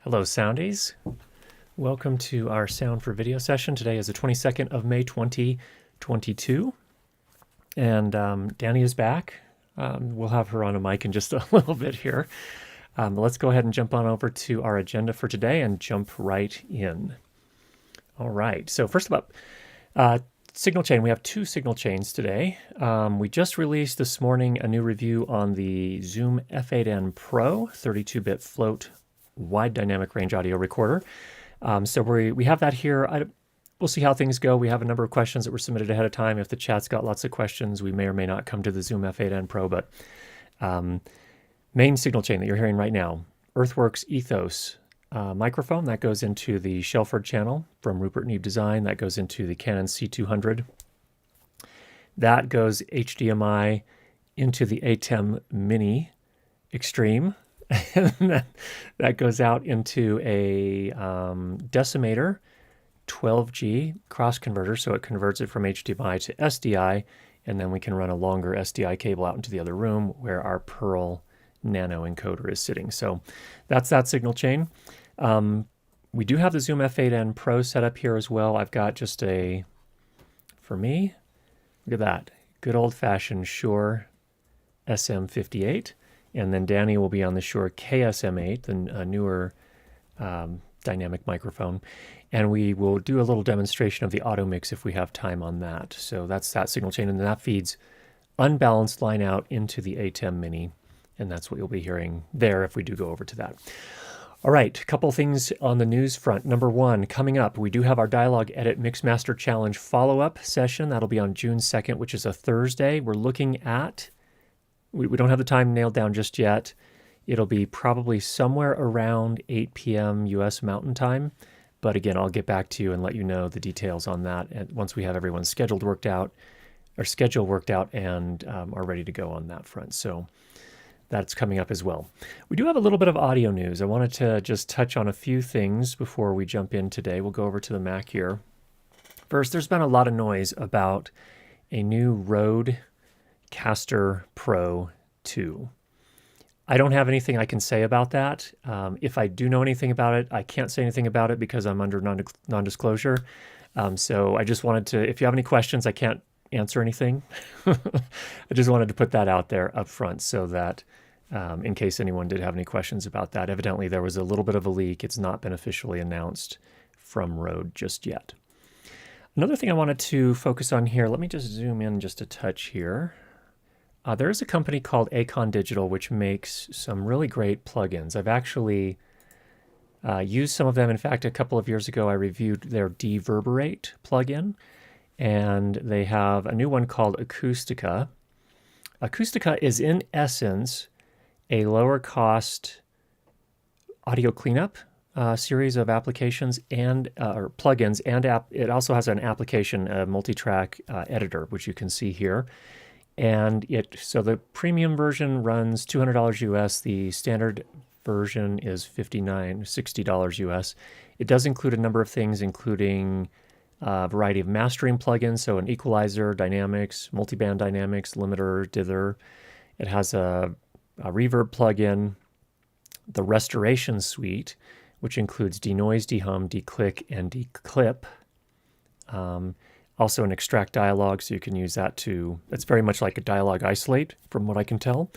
Hello, Soundies. Welcome to our Sound for Video session. Today is the 22nd of May, 2022. And Danny is back. We'll have her on a mic in just a little bit here. Let's go ahead and jump on over to our agenda for today and jump right in. All right. So first of all, signal chain. We have two signal chains today. We just released this morning a new review on the Zoom F8N Pro 32-bit float wide dynamic range audio recorder. So we have that here. We'll see how things go. We have a number of questions that were submitted ahead of time. If the chat's got lots of questions, we may or may not come to the Zoom F8N Pro, but main signal chain that you're hearing right now, Earthworks Ethos microphone, that goes into the Shelford channel from Rupert Neve Design. That goes into the Canon C200. That goes HDMI into the ATEM Mini Extreme. And that goes out into a decimator 12G cross converter, so it converts it from HDMI to SDI, and then we can run a longer SDI cable out into the other room where our Pearl Nano encoder is sitting. So that's that signal chain. We do have the Zoom F8N Pro set up here as well. I've got just for me, look at that, good old-fashioned Shure SM58. And then Danny will be on the Shure KSM8, the newer dynamic microphone. And we will do a little demonstration of the Automix if we have time on that. So that's that signal chain. And that feeds unbalanced line out into the ATEM Mini. And that's what you'll be hearing there if we do go over to that. All right, a couple things on the news front. Number one, coming up, we do have our Dialogue Edit Mixmaster Challenge follow-up session. That'll be on June 2nd, which is a Thursday. We're looking at... We don't have the time nailed down just yet. It'll be probably somewhere around 8 p.m. U.S. Mountain Time. But again, I'll get back to you and let you know the details on that and once we have everyone's schedule worked out and are ready to go on that front. So that's coming up as well. We do have a little bit of audio news. I wanted to just touch on a few things before we jump in today. We'll go over to the Mac here. First, there's been a lot of noise about a new Rode Caster Pro 2. I don't have anything I can say about that. If I do know anything about it, I can't say anything about it because I'm under non-disclosure. So I just wanted to, if you have any questions, I can't answer anything. I just wanted to put that out there up front so that in case anyone did have any questions about that. Evidently, there was a little bit of a leak. It's not been officially announced from Rode just yet. Another thing I wanted to focus on here, let me just zoom in just a touch here. There is a company called Acon Digital which makes some really great plugins. I've actually used some of them. In fact, a couple of years ago, I reviewed their Deverberate plugin, and they have a new one called Acoustica. Acoustica is, in essence, a lower-cost audio cleanup series of applications and or plugins, and it also has an application, a multi-track editor, which you can see here. And so the premium version runs $200 US. The standard version is $60 US. It does include a number of things, including a variety of mastering plugins, so an equalizer, dynamics, multiband dynamics, limiter, dither. It has a reverb plugin, the restoration suite, which includes denoise, dehum, declick, and declip. Also an extract dialogue, so you can use that it's very much like a dialogue isolate from what I can tell.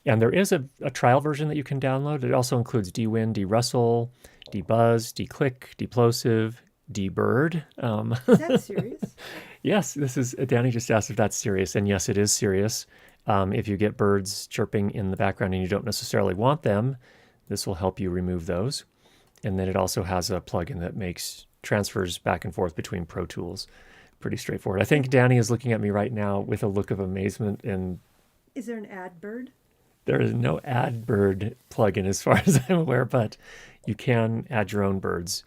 And there is a trial version that you can download. It also includes de-win, de-rustle, de-buzz, de-click, de-plosive, de-bird. Is that serious? Yes, Danny just asked if that's serious, and yes, it is serious. If you get birds chirping in the background and you don't necessarily want them, this will help you remove those. And then it also has a plugin that makes transfers back and forth between Pro Tools. Pretty straightforward. I think Danny is looking at me right now with a look of amazement. And is there an ad bird? There is no ad bird plugin as far as I'm aware, but you can add your own birds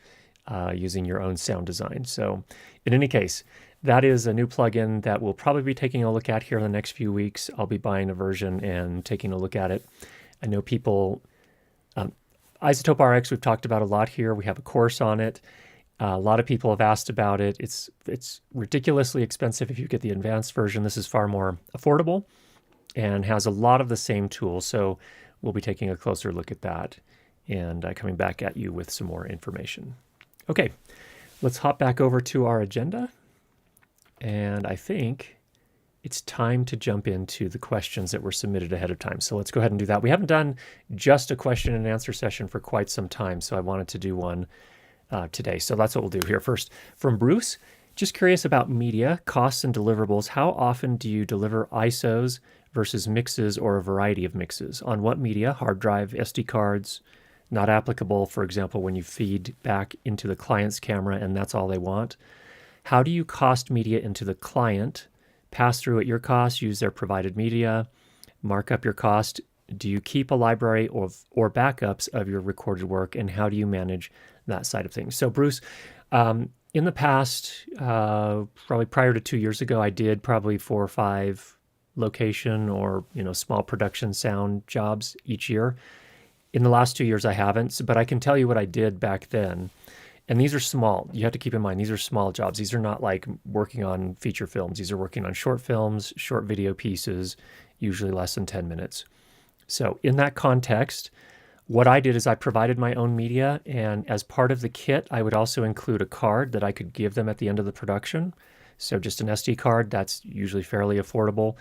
using your own sound design. So in any case, that is a new plugin that we'll probably be taking a look at here in the next few weeks. I'll be buying a version and taking a look at it. I know people, Isotope RX, we've talked about a lot here. We have a course on it. A lot of people have asked about it. It's ridiculously expensive if you get the advanced version. This is far more affordable and has a lot of the same tools. So we'll be taking a closer look at that and coming back at you with some more information. Okay, let's hop back over to our agenda. And I think it's time to jump into the questions that were submitted ahead of time. So let's go ahead and do that. We haven't done just a question and answer session for quite some time, so I wanted to do one today. So that's what we'll do here. First, from Bruce, just curious about media, costs, and deliverables. How often do you deliver ISOs versus mixes or a variety of mixes? On what media? Hard drive, SD cards? Not applicable, for example, when you feed back into the client's camera and that's all they want. How do you cost media into the client? Pass through at your cost, use their provided media, mark up your cost. Do you keep a library or backups of your recorded work, and how do you manage that side of things? So Bruce, in the past, probably prior to 2 years ago, I did probably 4 or 5 location or small production sound jobs each year. In the last 2 years, I haven't, but I can tell you what I did back then. And these are small. You have to keep in mind, these are small jobs. These are not like working on feature films. These are working on short films, short video pieces, usually less than 10 minutes. So in that context, what I did is I provided my own media, and as part of the kit, I would also include a card that I could give them at the end of the production. So just an SD card, that's usually fairly affordable.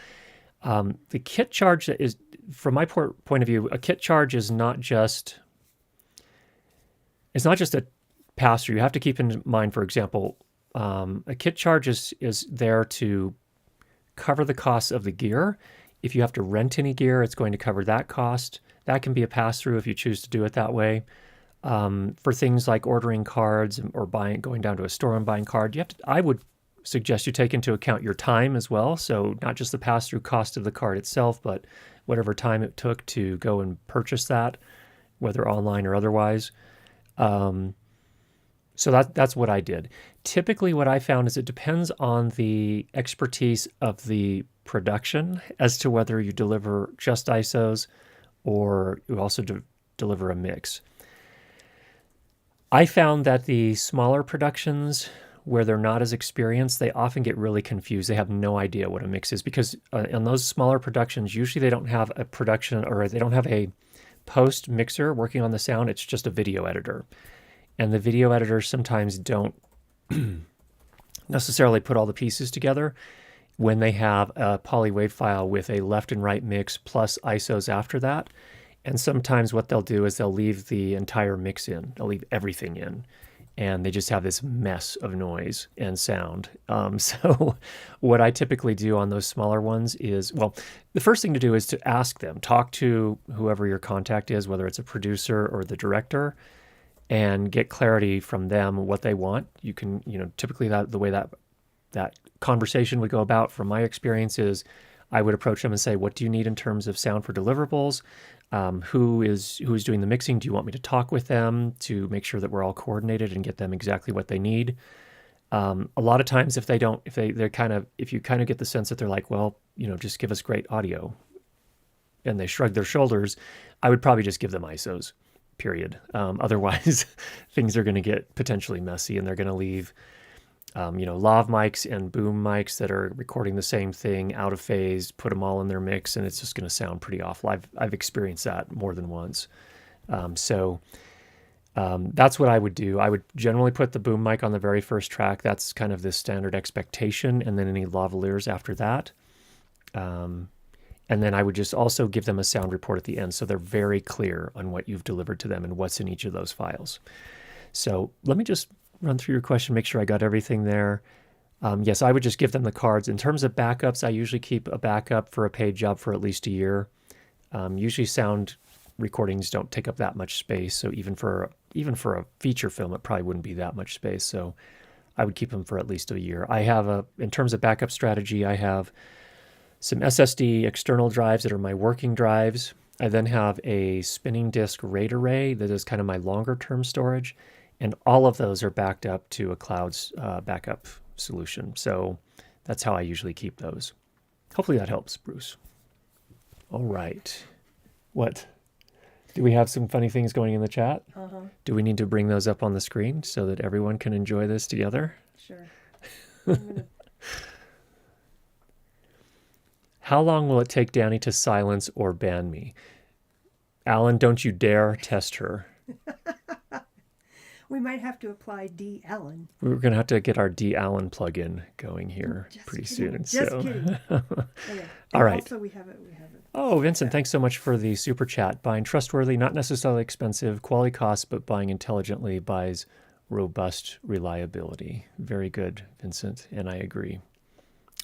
The kit charge is, from my point of view, a kit charge is not just a pass-through. You have to keep in mind, for example, a kit charge is there to cover the costs of the gear. If you have to rent any gear, it's going to cover that cost. That can be a pass-through if you choose to do it that way. For things like ordering cards or going down to a store and buying cards, I would suggest you take into account your time as well. So not just the pass-through cost of the card itself, but whatever time it took to go and purchase that, whether online or otherwise. So that's what I did. Typically what I found is it depends on the expertise of the production as to whether you deliver just ISOs or you also deliver a mix. I found that the smaller productions where they're not as experienced, they often get really confused. They have no idea what a mix is because in those smaller productions, usually they don't have a production or they don't have a post mixer working on the sound. It's just a video editor. And the video editors sometimes don't necessarily put all the pieces together when they have a poly wave file with a left and right mix plus ISOs after that. And sometimes what they'll do is they'll leave the entire mix in. They'll leave everything in. And they just have this mess of noise and sound. So what I typically do on those smaller ones is, well, the first thing to do is to ask them, talk to whoever your contact is, whether it's a producer or the director, and get clarity from them what they want. You can, typically the way that conversation would go about, from my experience, is I would approach them and say, what do you need in terms of sound for deliverables? Who is doing the mixing? Do you want me to talk with them to make sure that we're all coordinated and get them exactly what they need? A lot of times if you kind of get the sense that they're like, well, just give us great audio, and they shrug their shoulders, I would probably just give them ISOs, period. Otherwise things are going to get potentially messy, and they're going to leave lav mics and boom mics that are recording the same thing out of phase, put them all in their mix, and it's just going to sound pretty awful. I've experienced that more than once. So that's what I would do. I would generally put the boom mic on the very first track. That's kind of the standard expectation, and then any lavaliers after that. And then I would just also give them a sound report at the end, so they're very clear on what you've delivered to them and what's in each of those files. So let me just run through your question, make sure I got everything there. Yes, I would just give them the cards. In terms of backups, I usually keep a backup for a paid job for at least a year. Usually sound recordings don't take up that much space, so even for a feature film, it probably wouldn't be that much space. So I would keep them for at least a year. In terms of backup strategy, I have some SSD external drives that are my working drives. I then have a spinning disk RAID array that is kind of my longer term storage. And all of those are backed up to a cloud's backup solution. So that's how I usually keep those. Hopefully that helps, Bruce. All right. What? Do we have some funny things going in the chat? Uh-huh. Do we need to bring those up on the screen so that everyone can enjoy this together? Sure. How long will it take Danny to silence or ban me? Alan, don't you dare test her. We might have to apply D. Allen. We're going to have to get our D. Allen plugin going here Just pretty kidding. soon. Just So, kidding. Okay. all And right. also we have it. We have it. Oh, Vincent, thanks so much for the super chat. Buying trustworthy, not necessarily expensive, quality costs, but buying intelligently buys robust reliability. Very good, Vincent, and I agree.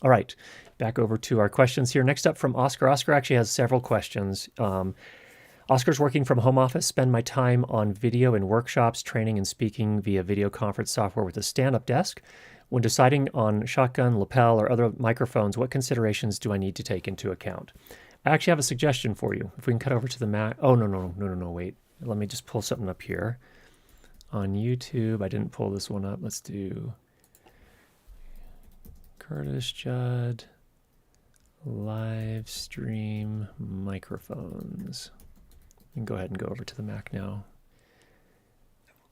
All right, back over to our questions here. Next up from Oscar. Oscar actually has several questions. Oscar's working from home office, spend my time on video and workshops, training and speaking via video conference software with a stand-up desk. When deciding on shotgun, lapel, or other microphones, what considerations do I need to take into account? I actually have a suggestion for you. If we can cut over to the Mac. Oh, no, wait. Let me just pull something up here. On YouTube, I didn't pull this one up. Let's do Curtis Judd live stream microphones. You can go ahead and go over to the Mac now.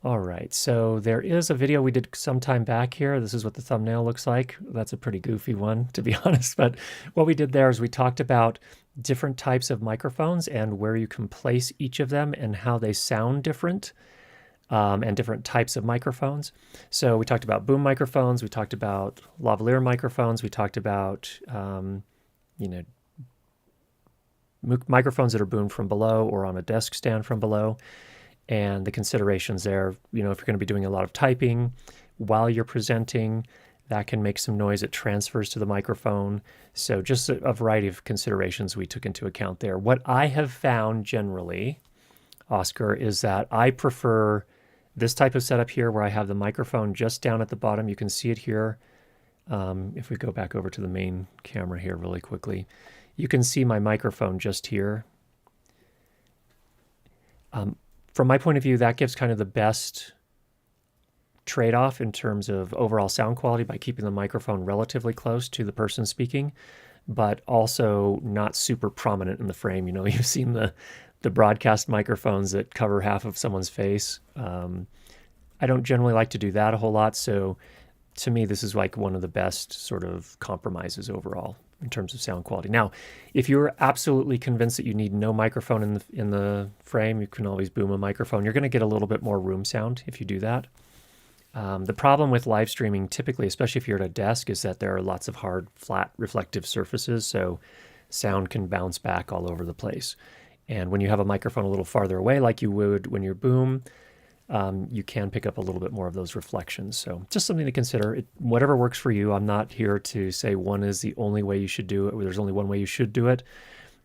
All right, so there is a video we did some time back here. This is what the thumbnail looks like. That's a pretty goofy one, to be honest. But what we did there is we talked about different types of microphones and where you can place each of them and how they sound different, and different types of microphones. So we talked about boom microphones. We talked about lavalier microphones. We talked about, microphones that are boomed from below or on a desk stand from below, and the considerations there. If you're going to be doing a lot of typing while you're presenting, that can make some noise. It transfers to the microphone. So just a variety of considerations we took into account there. What I have found generally, Oscar, is that I prefer this type of setup here where I have the microphone just down at the bottom. You can see it here. If we go back over to the main camera here really quickly, you can see my microphone just here. From my point of view, that gives kind of the best trade-off in terms of overall sound quality by keeping the microphone relatively close to the person speaking, but also not super prominent in the frame. You've seen the broadcast microphones that cover half of someone's face. I don't generally like to do that a whole lot, so to me, this is like one of the best sort of compromises overall in terms of sound quality. Now, if you're absolutely convinced that you need no microphone in the frame, you can always boom a microphone. You're going to get a little bit more room sound if you do that. The problem with live streaming, typically, especially if you're at a desk, is that there are lots of hard, flat, reflective surfaces, so sound can bounce back all over the place. And when you have a microphone a little farther away, like you would when you're boom, you can pick up a little bit more of those reflections. So just something to consider. Whatever works for you. I'm not here to say one is the only way you should do it, or there's only one way you should do it.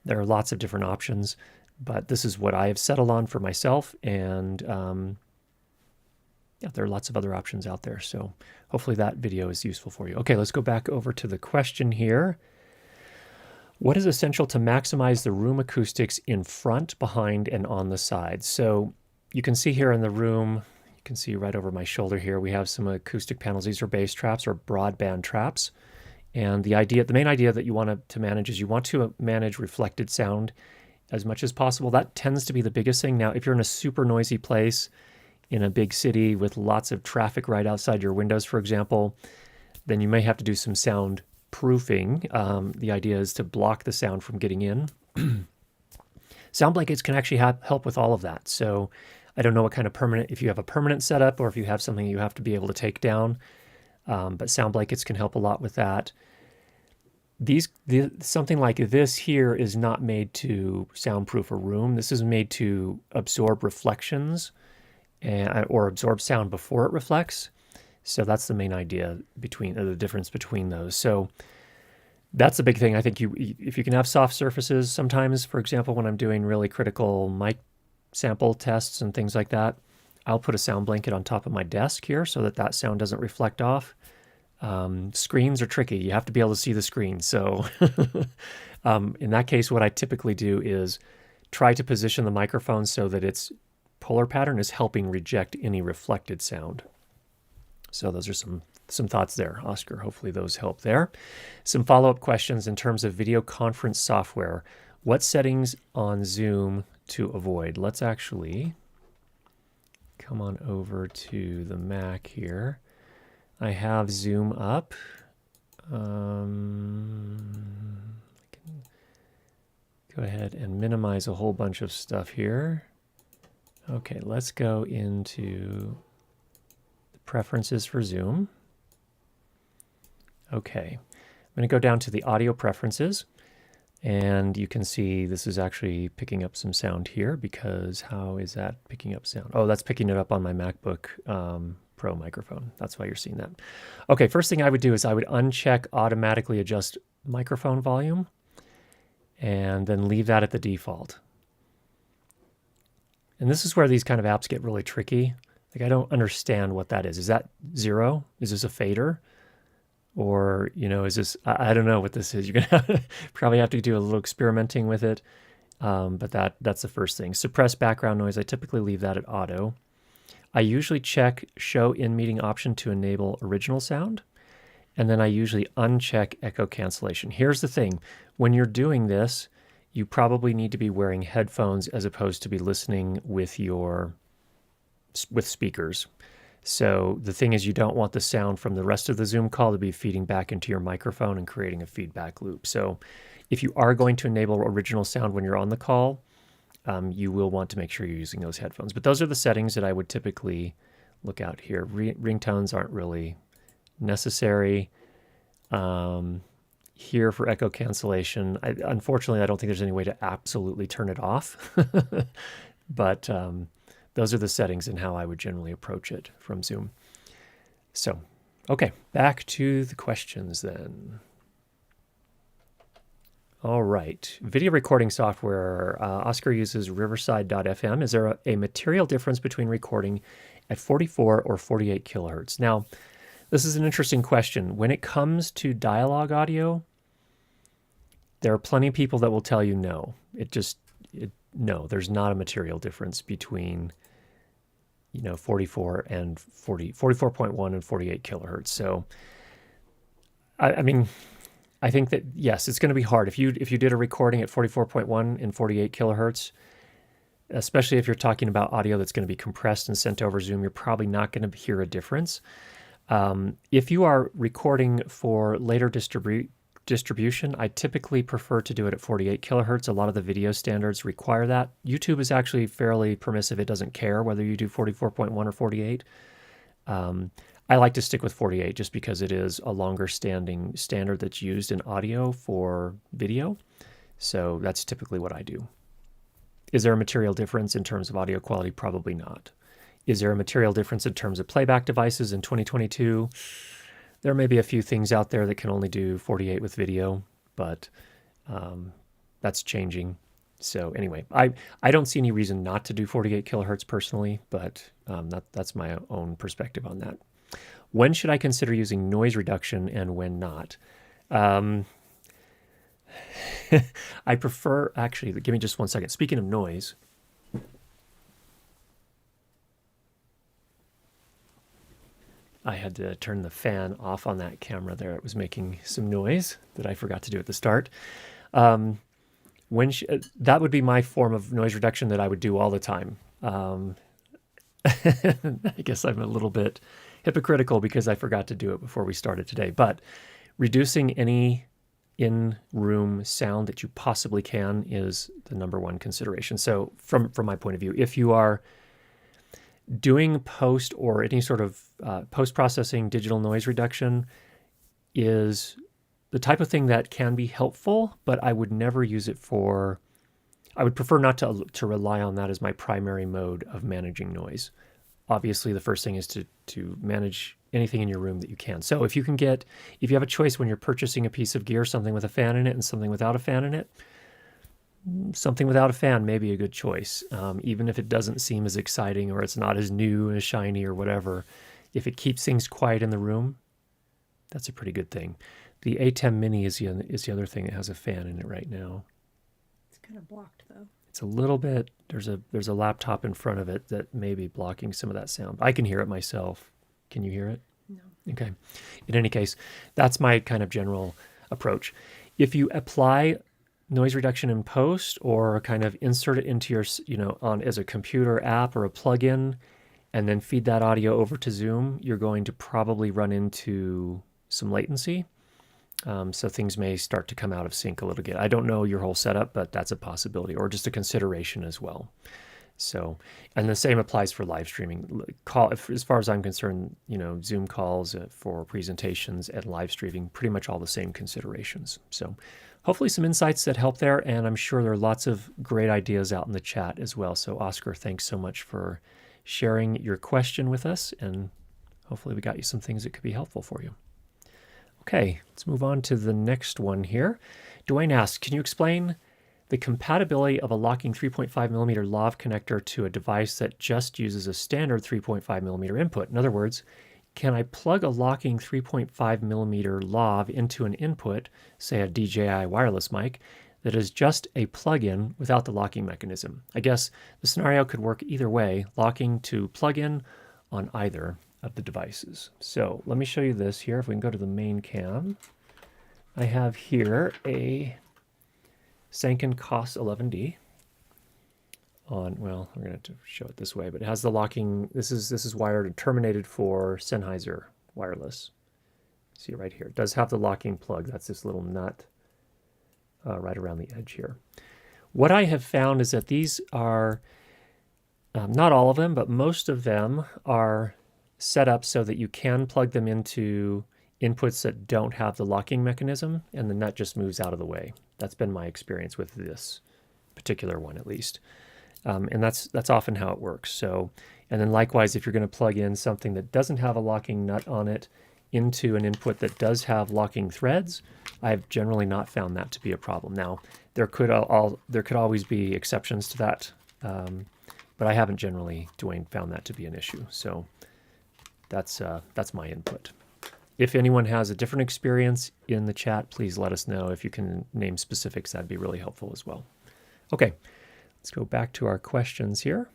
There are lots of different options, but this is what I have settled on for myself. And there are lots of other options out there. So hopefully that video is useful for you. Okay, let's go back over to the question here. What is essential to maximize the room acoustics in front, behind, and on the sides? So you can see here in the room, you can see right over my shoulder here, we have some acoustic panels. These are bass traps or broadband traps. And the main idea that you want to manage is you want to manage reflected sound as much as possible. That tends to be the biggest thing. Now, if you're in a super noisy place, in a big city with lots of traffic right outside your windows, for example, then you may have to do some sound proofing. The idea is to block the sound from getting in. Sound blankets can actually help with all of that. So I don't know what kind of if you have a permanent setup or if you have something you have to be able to take down, but sound blankets can help a lot with that. Something like this here is not made to soundproof a room. This is made to absorb reflections or absorb sound before it reflects. So that's the main idea the difference between those. So that's the big thing. I think if you can have soft surfaces sometimes, for example, when I'm doing really critical mic sample tests and things like that, I'll put a sound blanket on top of my desk here so that sound doesn't reflect off. Screens are tricky. You have to be able to see the screen. So in that case, what I typically do is try to position the microphone so that its polar pattern is helping reject any reflected sound. So those are some thoughts there, Oscar. Hopefully those help there. Some follow-up questions in terms of video conference software. What settings on Zoom to avoid? Let's actually come on over to the Mac here. I have Zoom up. I can go ahead and minimize a whole bunch of stuff here. Okay, let's go into the preferences for Zoom. Okay, I'm going to go down to the audio preferences, and you can see this is actually picking up some sound here, because how is that picking up sound? Oh, that's picking it up on my MacBook Pro microphone. That's why you're seeing that. Okay, first thing I would do is I would uncheck automatically adjust microphone volume, and then leave that at the default. And this is where these kind of apps get really tricky. Like, I don't understand what that is. Is that 0? Is this a fader? Or, is this, I don't know what this is. You're going to probably have to do a little experimenting with it. But that's the first thing. Suppress background noise. I typically leave that at auto. I usually check show in meeting option to enable original sound. And then I usually uncheck echo cancellation. Here's the thing. When you're doing this, you probably need to be wearing headphones as opposed to be listening with speakers. So the thing is, you don't want the sound from the rest of the Zoom call to be feeding back into your microphone and creating a feedback loop. So if you are going to enable original sound when you're on the call, you will want to make sure you're using those headphones. But those are the settings that I would typically look out here. Ringtones aren't really necessary. Here for echo cancellation, unfortunately, I don't think there's any way to absolutely turn it off. But those are the settings and how I would generally approach it from Zoom. So, okay, back to the questions then. All right, video recording software. Oscar uses Riverside.fm. Is there a material difference between recording at 44 or 48 kilohertz? Now, this is an interesting question. When it comes to dialogue audio, there are plenty of people that will tell you no. No, there's not a material difference between 44 and 44.1 and 48 kilohertz. So, I mean, I think that, yes, it's going to be hard. If you did a recording at 44.1 and 48 kilohertz, especially if you're talking about audio that's going to be compressed and sent over Zoom, you're probably not going to hear a difference. If you are recording for later distribution, I typically prefer to do it at 48 kilohertz. A lot of the video standards require that. YouTube is actually fairly permissive. It doesn't care whether you do 44.1 or 48. I like to stick with 48 just because it is a longer standing standard that's used in audio for video. So that's typically what I do. Is there a material difference in terms of audio quality? Probably not. Is there a material difference in terms of playback devices in 2022? There may be a few things out there that can only do 48 with video, but that's changing. So anyway, I don't see any reason not to do 48 kilohertz personally, but that's my own perspective on that. When should I consider using noise reduction and when not? I prefer, actually, give me just one second. Speaking of noise, I had to turn the fan off on that camera there. It was making some noise that I forgot to do at the start. That would be my form of noise reduction that I would do all the time. I guess I'm a little bit hypocritical because I forgot to do it before we started today. But reducing any in-room sound that you possibly can is the number one consideration. So from my point of view, if you are doing post or any sort of post-processing digital noise reduction, is the type of thing that can be helpful, but I would never use it for, I would prefer not to rely on that as my primary mode of managing noise. Obviously, the first thing is to manage anything in your room that you can. So if you have a choice when you're purchasing a piece of gear, something with a fan in it and something without a fan in it, something without a fan may be a good choice, even if it doesn't seem as exciting or it's not as new and as shiny or whatever. If it keeps things quiet in the room, that's a pretty good thing. The A10 Mini is the other thing that has a fan in it right now. It's kind of blocked though. It's a little bit, there's a laptop in front of it that may be blocking some of that sound. I can hear it myself. Can you hear it? No. Okay. In any case, that's my kind of general approach. If you apply noise reduction in post or kind of insert it into your, on as a computer app or a plugin and then feed that audio over to Zoom, you're going to probably run into some latency. So things may start to come out of sync a little bit. I don't know your whole setup, but that's a possibility or just a consideration as well. So, and the same applies for live streaming. As far as I'm concerned, Zoom calls for presentations and live streaming, pretty much all the same considerations. So, hopefully some insights that help there, and I'm sure there are lots of great ideas out in the chat as well. So, Oscar, thanks so much for sharing your question with us, and hopefully we got you some things that could be helpful for you. Okay, let's move on to the next one here. Dwayne asks, can you explain the compatibility of a locking 3.5 millimeter lav connector to a device that just uses a standard 3.5 millimeter input? In other words, can I plug a locking 3.5 millimeter lav into an input, say a DJI wireless mic, that is just a plug-in without the locking mechanism? I guess the scenario could work either way, locking to plug-in on either of the devices. So let me show you this here. If we can go to the main cam, I have here a Sanken COS 11D on, well, we're going to have to show it this way, but it has the locking. This is wired and terminated for Sennheiser wireless. See it right here. It does have the locking plug. That's this little nut right around the edge here. What I have found is that these are, not all of them, but most of them are set up so that you can plug them into inputs that don't have the locking mechanism, and the nut just moves out of the way. That's been my experience with this particular one, at least. And that's often how it works. So, and then likewise, if you're going to plug in something that doesn't have a locking nut on it into an input that does have locking threads, I've generally not found that to be a problem. Now, there could always be exceptions to that, but I haven't generally, Dwayne, found that to be an issue. So that's my input. If anyone has a different experience in the chat, please let us know. If you can name specifics, that'd be really helpful as well. Okay, let's go back to our questions here.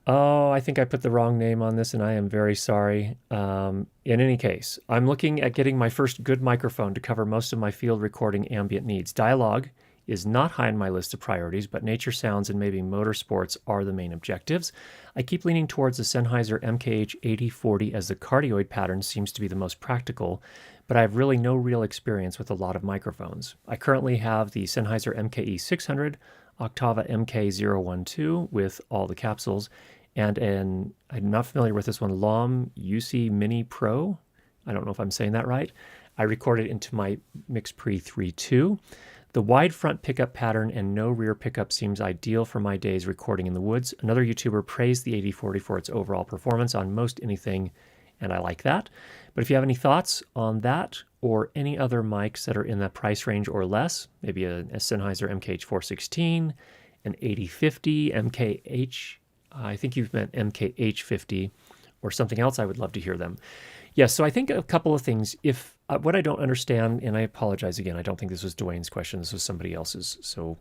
Oh, I think I put the wrong name on this, and I am very sorry. In any case, I'm looking at getting my first good microphone to cover most of my field recording ambient needs. Dialogue is not high on my list of priorities, but nature sounds and maybe motorsports are the main objectives. I keep leaning towards the Sennheiser MKH8040 as the cardioid pattern seems to be the most practical, but I have really no real experience with a lot of microphones. I currently have the Sennheiser MKE600, Octava MK012 with all the capsules, and I'm not familiar with this one, LOM UC Mini Pro. I don't know if I'm saying that right. I recorded into my MixPre 3.2. The wide front pickup pattern and no rear pickup seems ideal for my days recording in the woods. Another YouTuber praised the 8040 for its overall performance on most anything, and I like that. But if you have any thoughts on that or any other mics that are in that price range or less, maybe a Sennheiser MKH416, an 8050, MKH, I think you've meant MKH50, or something else, I would love to hear them. Yes, so I think a couple of things. If what I don't understand, and I apologize again, I don't think this was Dwayne's question, this was somebody else's. So,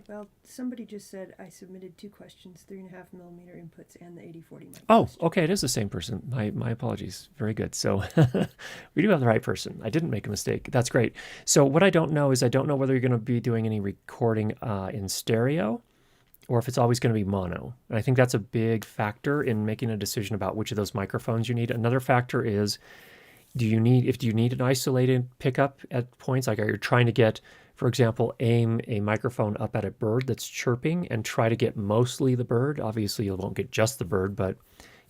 well, somebody just said I submitted 2 questions, 3.5 millimeter inputs and the 8040 mic. Oh, okay, it is the same person. My apologies. Very good. So we do have the right person. I didn't make a mistake. That's great. So what I don't know is I don't know whether you're going to be doing any recording in stereo, or if it's always going to be mono. And I think that's a big factor in making a decision about which of those microphones you need. Another factor is, do you need an isolated pickup at points? Like, are you trying to get, for example, aim a microphone up at a bird that's chirping and try to get mostly the bird? Obviously, you won't get just the bird, but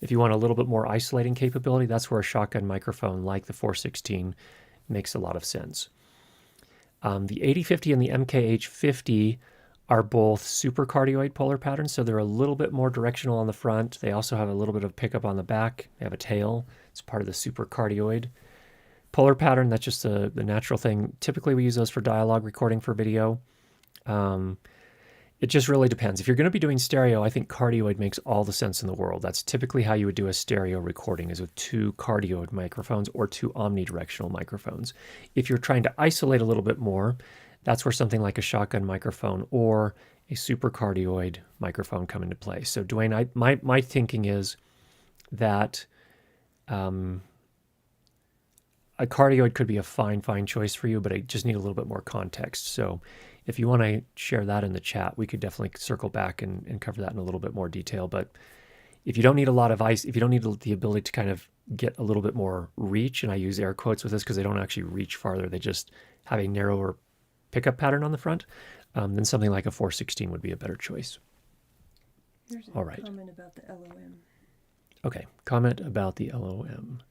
if you want a little bit more isolating capability, that's where a shotgun microphone like the 416 makes a lot of sense. The 8050 and the MKH50 are both super cardioid polar patterns, so they're a little bit more directional on the front. They also have a little bit of pickup on the back. They have a tail. It's part of the super cardioid polar pattern. That's just the natural thing. Typically, we use those for dialogue recording for video. It just really depends. If you're going to be doing stereo, I think cardioid makes all the sense in the world. That's typically how you would do a stereo recording, is with 2 cardioid microphones or 2 omnidirectional microphones. If you're trying to isolate a little bit more, that's where something like a shotgun microphone or a super cardioid microphone come into play. So Dwayne, my thinking is that a cardioid could be a fine choice for you, but I just need a little bit more context. So if you want to share that in the chat, we could definitely circle back and cover that in a little bit more detail. But if you don't need a lot of if you don't need the ability to kind of get a little bit more reach, and I use air quotes with this because they don't actually reach farther, they just have a narrower pickup pattern on the front, then something like a 416 would be a better choice. Here's a All right. comment about the LOM. Okay, comment about the LOM.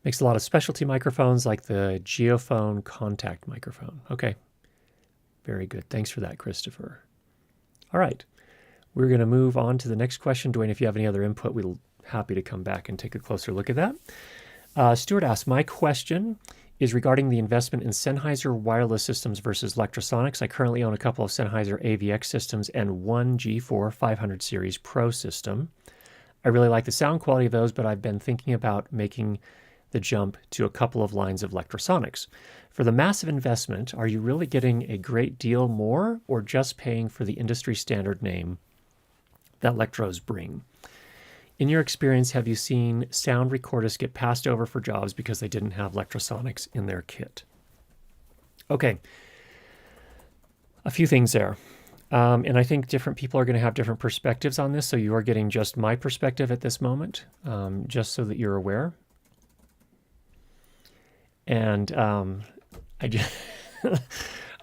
Makes a lot of specialty microphones like the Geophone contact microphone. Okay, very good. Thanks for that, Christopher. All right, we're going to move on to the next question. Dwayne, if you have any other input, we'll happy to come back and take a closer look at that. Stuart asks, my question is regarding the investment in Sennheiser wireless systems versus Lectrosonics. I currently own a couple of Sennheiser AVX systems and one G4 500 series Pro system. I really like the sound quality of those, but I've been thinking about making the jump to a couple of lines of Lectrosonics. For the massive investment, are you really getting a great deal more or just paying for the industry standard name that Lectros bring? In your experience, have you seen sound recorders get passed over for jobs because they didn't have Lectrosonics in their kit? Okay, a few things there. And I think different people are going to have different perspectives on this, so you are getting just my perspective at this moment, just so that you're aware. And I just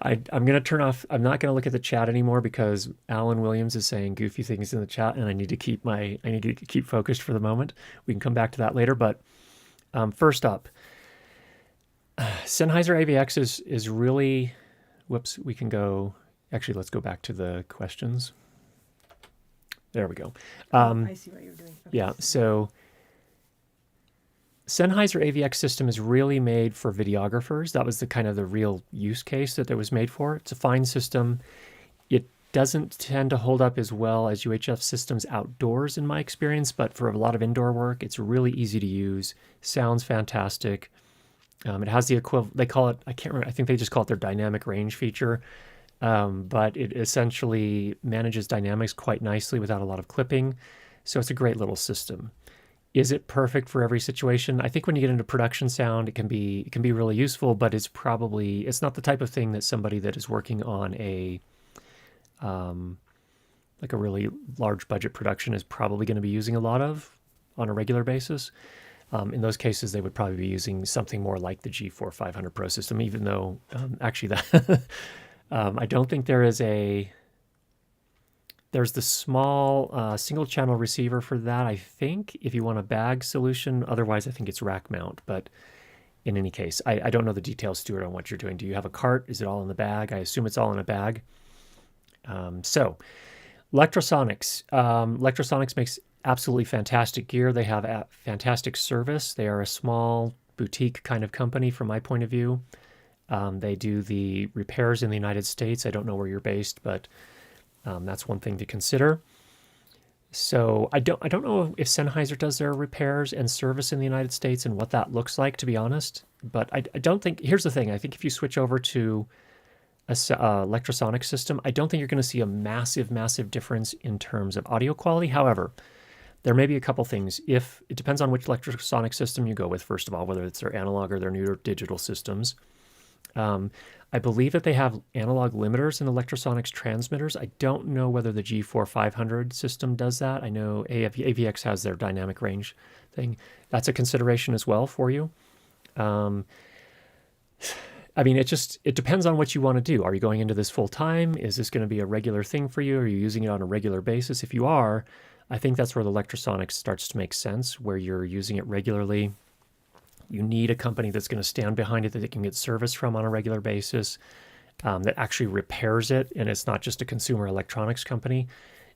I'm going to turn off. I'm not going to look at the chat anymore because Alan Williams is saying goofy things in the chat, and I need to keep focused for the moment. We can come back to that later. But first up, Sennheiser AVX is really. Whoops. We can go. Actually, let's go back to the questions. There we go. I see what you're doing. Okay. Yeah. So. Sennheiser AVX system is really made for videographers. That was the real use case that it was made for. It's a fine system. It doesn't tend to hold up as well as UHF systems outdoors in my experience, but for a lot of indoor work, it's really easy to use. Sounds fantastic. It has the equivalent, they call it, I can't remember, I think they just call it their dynamic range feature, but it essentially manages dynamics quite nicely without a lot of clipping. So it's a great little system. Is it perfect for every situation? I think when you get into production sound, it can be really useful, but it's not the type of thing that somebody that is working on a like a really large budget production is probably going to be using a lot of on a regular basis. In those cases, they would probably be using something more like the G4 500 Pro system, even though actually that I don't think there's the small single channel receiver for that, I think, if you want a bag solution. Otherwise, I think it's rack mount. But in any case, I don't know the details, Stuart, on what you're doing. Do you have a cart? Is it all in the bag? I assume it's all in a bag. So Lectrosonics. Lectrosonics makes absolutely fantastic gear. They have a fantastic service. They are a small boutique kind of company from my point of view. They do the repairs in the United States. I don't know where you're based, but that's one thing to consider. So I don't know if Sennheiser does their repairs and service in the United States and what that looks like, to be honest. But I don't think, here's the thing, I think if you switch over to a Lectrosonic system, I don't think you're going to see a massive, massive difference in terms of audio quality. However, there may be a couple things. It depends on which Lectrosonic system you go with, first of all, whether it's their analog or their newer digital systems. I believe that they have analog limiters in the Lectrosonics transmitters. I don't know whether the G4 500 system does that. I know AVX has their dynamic range thing. That's a consideration as well for you. I mean, it depends on what you want to do. Are you going into this full time? Is this going to be a regular thing for you? Are you using it on a regular basis? If you are, I think that's where the Lectrosonics starts to make sense, where you're using it regularly. You need a company that's going to stand behind it, that it can get service from on a regular basis, that actually repairs it, and it's not just a consumer electronics company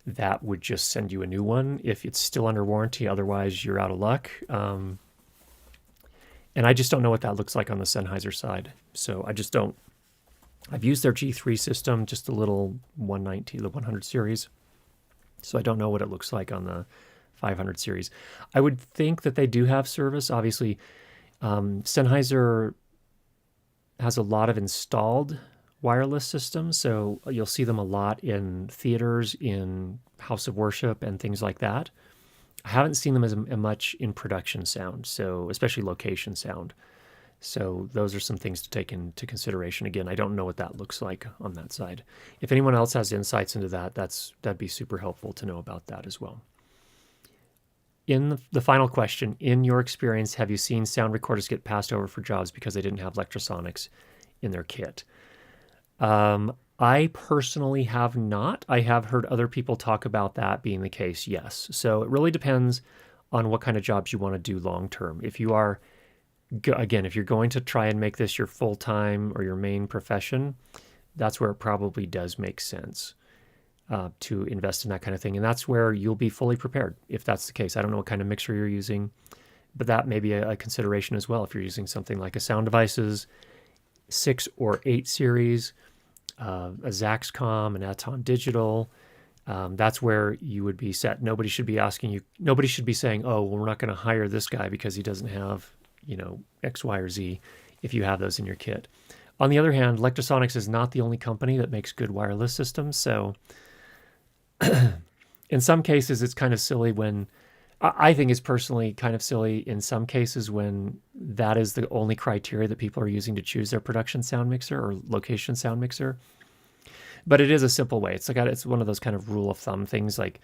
that would just send you a new one if it's still under warranty. Otherwise, you're out of luck. And I just don't know what that looks like on the Sennheiser side. So I just don't. I've used their G3 system, just the little 190, the 100 series. So I don't know what it looks like on the 500 series. I would think that they do have service. Obviously, Sennheiser has a lot of installed wireless systems, so you'll see them a lot in theaters, in house of worship, and things like that. I haven't seen them as much in production sound, so especially location sound. So those are some things to take into consideration. Again, I don't know what that looks like on that side. If anyone else has insights into that, that'd be super helpful to know about that as well. In the final question, in your experience, have you seen sound recorders get passed over for jobs because they didn't have Lectrosonics in their kit. I personally have not. I have heard other people talk about that being the case, yes. So it really depends on what kind of jobs you want to do long term. If you are, again, if you're going to try and make this your full time or your main profession, that's where it probably does make sense to invest in that kind of thing. And that's where you'll be fully prepared if that's the case. I don't know what kind of mixer you're using, but that may be a consideration as well. If you're using something like a Sound Devices 6 or 8 series, a Zaxcom, an Aton Digital, that's where you would be set. Nobody should be asking you, nobody should be saying, oh, well, we're not going to hire this guy because he doesn't have, X, Y, or Z if you have those in your kit. On the other hand, Lectrosonics is not the only company that makes good wireless systems. So in some cases, it's kind of silly when, I think it's personally kind of silly in some cases when that is the only criteria that people are using to choose their production sound mixer or location sound mixer. But it is a simple way. It's one of those kind of rule of thumb things. Like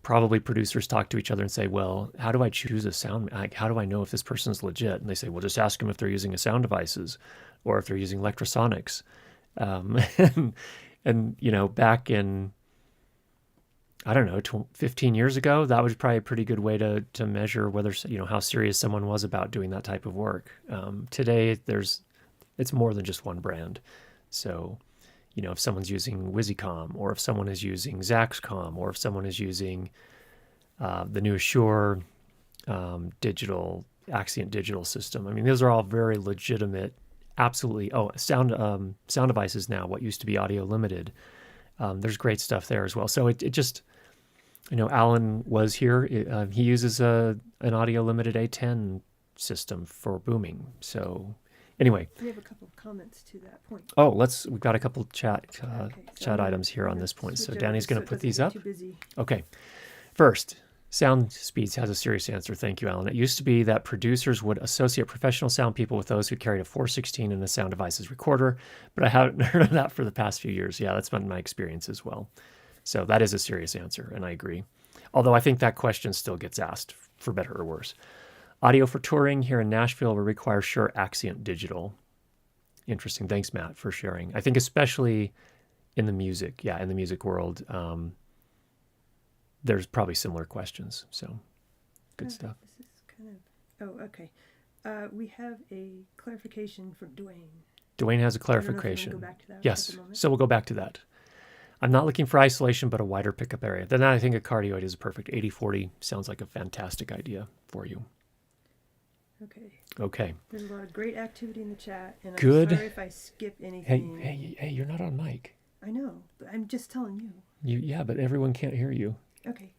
probably producers talk to each other and say, well, how do I choose a sound? Like, how do I know if this person's legit? And they say, well, just ask them if they're using a Sound Devices or if they're using Lectrosonics. And back in, I don't know, 15 years ago, that was probably a pretty good way to measure whether, how serious someone was about doing that type of work. Today, it's more than just one brand. So, if someone's using Wizicom, or if someone is using Zaxcom, or if someone is using the new Shure Axient digital system. I mean, those are all very legitimate, absolutely. Oh, Sound Devices now, what used to be Audio Limited. There's great stuff there as well. So it just, Alan was here. He uses an Audio Limited A10 system for booming. So anyway. We have a couple of comments to that point. Oh, we've got a couple of chat items here on this point. So Danny's going to put these up. Too busy. Okay. First, Sound Speeds has a serious answer. Thank you, Alan. It used to be that producers would associate professional sound people with those who carried a 416 and a Sound Devices recorder, but I haven't heard of that for the past few years. Yeah, that's been my experience as well. So that is a serious answer, and I agree. Although I think that question still gets asked, for better or worse. Audio for touring here in Nashville will require Shure Axient Digital. Interesting. Thanks, Matt, for sharing. I think especially in the music world, there's probably similar questions. So good stuff. This is kind of, okay. We have a clarification from Dwayne. Dwayne has a clarification. Go back to that yes, so we'll go back to that. I'm not looking for isolation, but a wider pickup area. Then I think a cardioid is perfect. 80-40 sounds like a fantastic idea for you. Okay. There's a lot of great activity in the chat, and good. I'm sorry if I skip anything. Hey, you're not on mic. I know, but I'm just telling you. Yeah, but everyone can't hear you. Okay.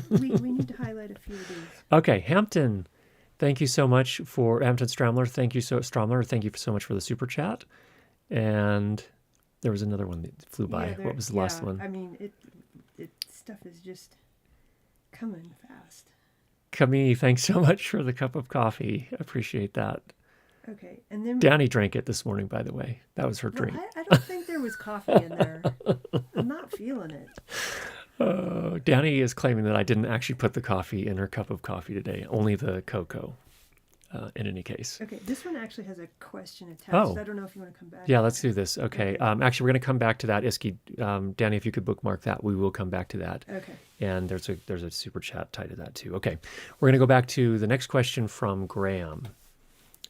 We need to highlight a few of these. Okay, Hampton. Thank you so much for Hampton Stramler. Thank you so much for the super chat. And there was another one that flew by. What was the last one? I mean, it stuff is just coming fast. Camille, thanks so much for the cup of coffee. I appreciate that. Okay, and then Danny drank it this morning, by the way. That was her drink. I don't think there was coffee in there. I'm not feeling it. Danny is claiming that I didn't actually put the coffee in her cup of coffee today, only the cocoa. In any case. Okay, this one actually has a question attached. Oh. I don't know if you want to come back. Yeah, let's do this. Okay. Actually, we're going to come back to that. Iski, Danny, if you could bookmark that, we will come back to that. Okay. And there's a super chat tied to that too. Okay. We're going to go back to the next question from Graham.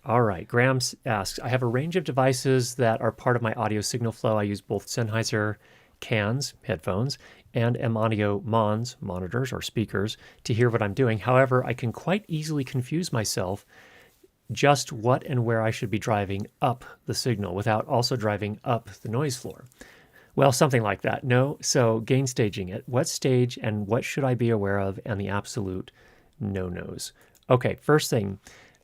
All right. Graham asks, I have a range of devices that are part of my audio signal flow. I use both Sennheiser cans, headphones, and M-Audio Mons, monitors or speakers, to hear what I'm doing. However, I can quite easily confuse myself just what and where I should be driving up the signal without also driving up the noise floor. Well, something like that. No, so gain staging it. What stage and what should I be aware of, and the absolute no-nos. Okay, first thing,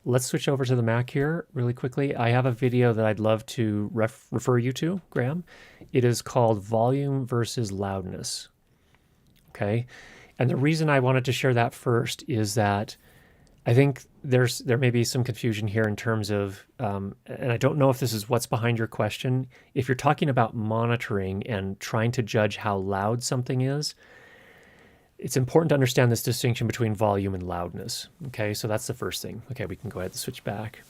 let's switch over to the Mac here really quickly. I have a video that I'd love to refer you to, Graham. It is called Volume versus Loudness. Okay, and the reason I wanted to share that first is that I think there may be some confusion here in terms of, and I don't know if this is what's behind your question. If you're talking about monitoring and trying to judge how loud something is, it's important to understand this distinction between volume and loudness. Okay, so that's the first thing. Okay, we can go ahead and switch back.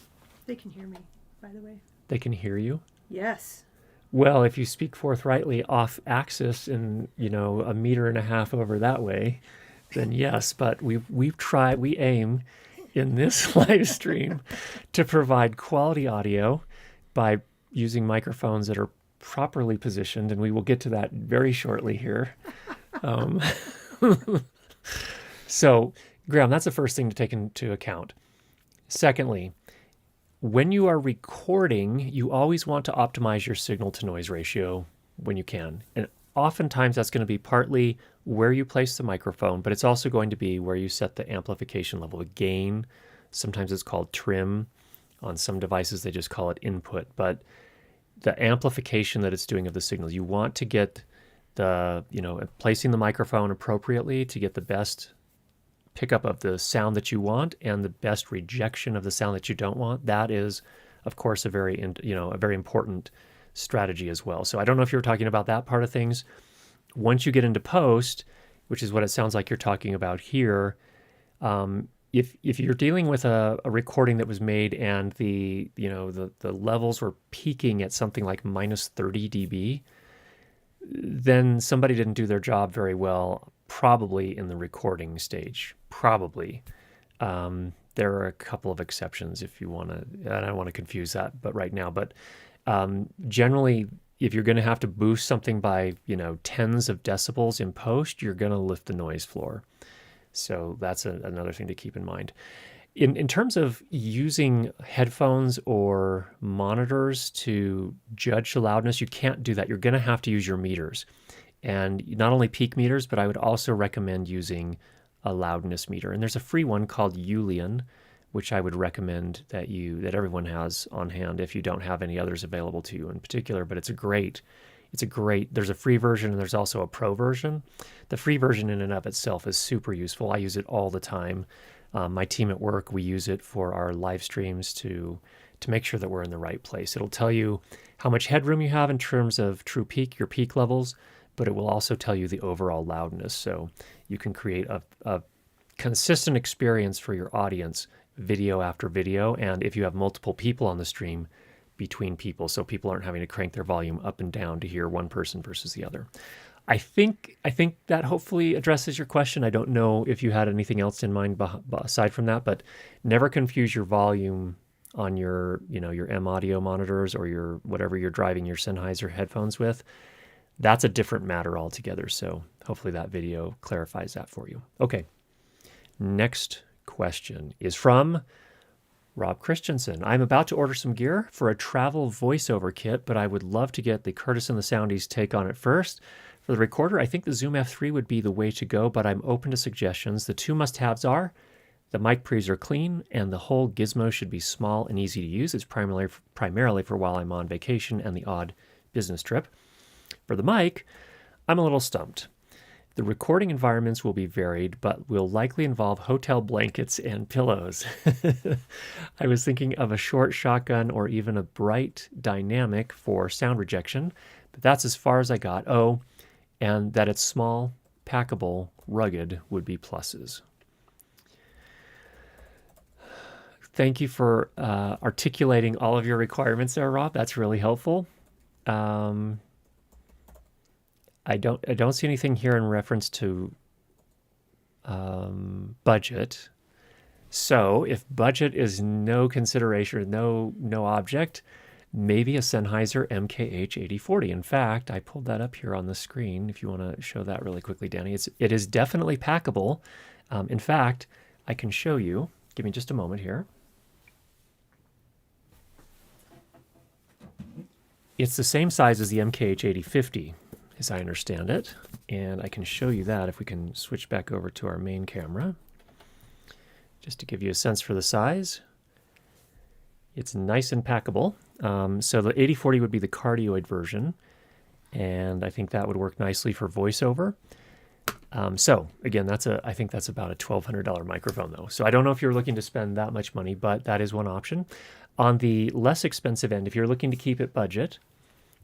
They can hear me, by the way. They can hear you? Yes. Well, if you speak forthrightly off axis and, a meter and a half over that way, then yes, but we aim in this live stream to provide quality audio by using microphones that are properly positioned, and we will get to that very shortly here. Um, so, Graham, that's the first thing to take into account. Secondly, when you are recording, you always want to optimize your signal to noise ratio when you can. And oftentimes that's going to be partly where you place the microphone, but it's also going to be where you set the amplification level, the gain. Sometimes it's called trim. On some devices, they just call it input. But the amplification that it's doing of the signals, you want to get placing the microphone appropriately to get the best pickup of the sound that you want and the best rejection of the sound that you don't want. That is, of course, a very important strategy as well. So I don't know if you're talking about that part of things. Once you get into post, which is what it sounds like you're talking about here, if you're dealing with a recording that was made and the levels were peaking at something like minus 30 dB, then somebody didn't do their job very well, probably in the recording stage. Probably. There are a couple of exceptions if you want to, I don't want to confuse that, but right now, but generally, if you're going to have to boost something by, tens of decibels in post, you're going to lift the noise floor. So that's another thing to keep in mind. In terms of using headphones or monitors to judge the loudness, you can't do that. You're going to have to use your meters. And not only peak meters, but I would also recommend using a loudness meter. And there's a free one called Julian, which I would recommend that everyone has on hand if you don't have any others available to you in particular. But there's a free version and there's also a pro version. The free version in and of itself is super useful. I use it all the time. My team at work, we use it for our live streams to make sure that we're in the right place. It'll tell you how much headroom you have in terms of true peak, your peak levels, but it will also tell you the overall loudness. So you can create a consistent experience for your audience, video after video. And if you have multiple people on the stream, between people, so people aren't having to crank their volume up and down to hear one person versus the other. I think that hopefully addresses your question. I don't know if you had anything else in mind aside from that, but never confuse your volume on your M audio monitors or your whatever you're driving your Sennheiser headphones with. That's a different matter altogether. So hopefully that video clarifies that for you. Okay. Next question is from Rob Christensen. I'm about to order some gear for a travel voiceover kit, but I would love to get the Curtis and the Soundies take on it first. For the recorder, I think the Zoom F3 would be the way to go, but I'm open to suggestions. The two must-haves are the mic pre's are clean, and the whole gizmo should be small and easy to use. It's primarily for while I'm on vacation and the odd business trip. For the mic, I'm a little stumped. The recording environments will be varied, but will likely involve hotel blankets and pillows. I was thinking of a short shotgun or even a bright dynamic for sound rejection, but that's as far as I got. Oh, and that it's small, packable, rugged would be pluses. Thank you for articulating all of your requirements there, Rob. That's really helpful. I don't see anything here in reference to budget. So if budget is no consideration, no object, maybe a Sennheiser MKH8040. In fact, I pulled that up here on the screen. If you want to show that really quickly, Danny, it is definitely packable. In fact, I can show you. Give me just a moment here. It's the same size as the MKH8050, as I understand it, and I can show you that if we can switch back over to our main camera, just to give you a sense for the size. It's nice and packable. So the 8040 would be the cardioid version, and I think that would work nicely for voiceover. So again, I think that's about a $1,200 microphone though. So I don't know if you're looking to spend that much money, but that is one option. On the less expensive end, if you're looking to keep it budget,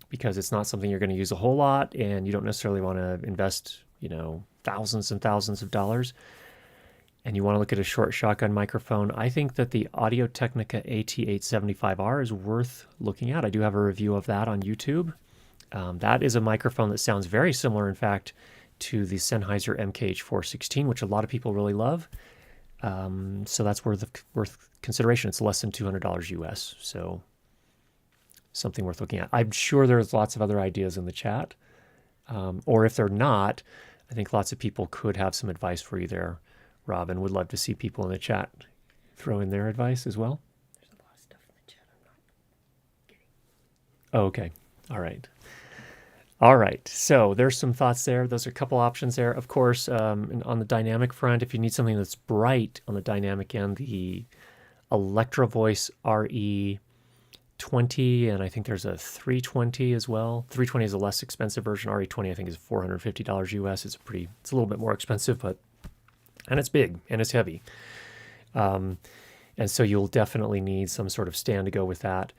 because it's not something you're going to use a whole lot and you don't necessarily want to invest, thousands and thousands of dollars, and you want to look at a short shotgun microphone, I think that the Audio-Technica AT875R is worth looking at. I do have a review of that on YouTube. That is a microphone that sounds very similar, in fact, to the Sennheiser MKH416, which a lot of people really love. So that's worth consideration. It's less than $200 US, so something worth looking at. I'm sure there's lots of other ideas in the chat, or if they're not, I think lots of people could have some advice for you there, Robin. Would love to see people in the chat throw in their advice as well. There's a lot of stuff in the chat I'm not getting. Oh, okay. All right. So there's some thoughts there. Those are a couple options there. Of course, on the dynamic front, if you need something that's bright on the dynamic end, the Electro Voice RE20, and I think there's a 320 as well. 320 is a less expensive version. RE20 I think is $450 US. It's a little bit more expensive, and it's big and it's heavy. And so you'll definitely need some sort of stand to go with that.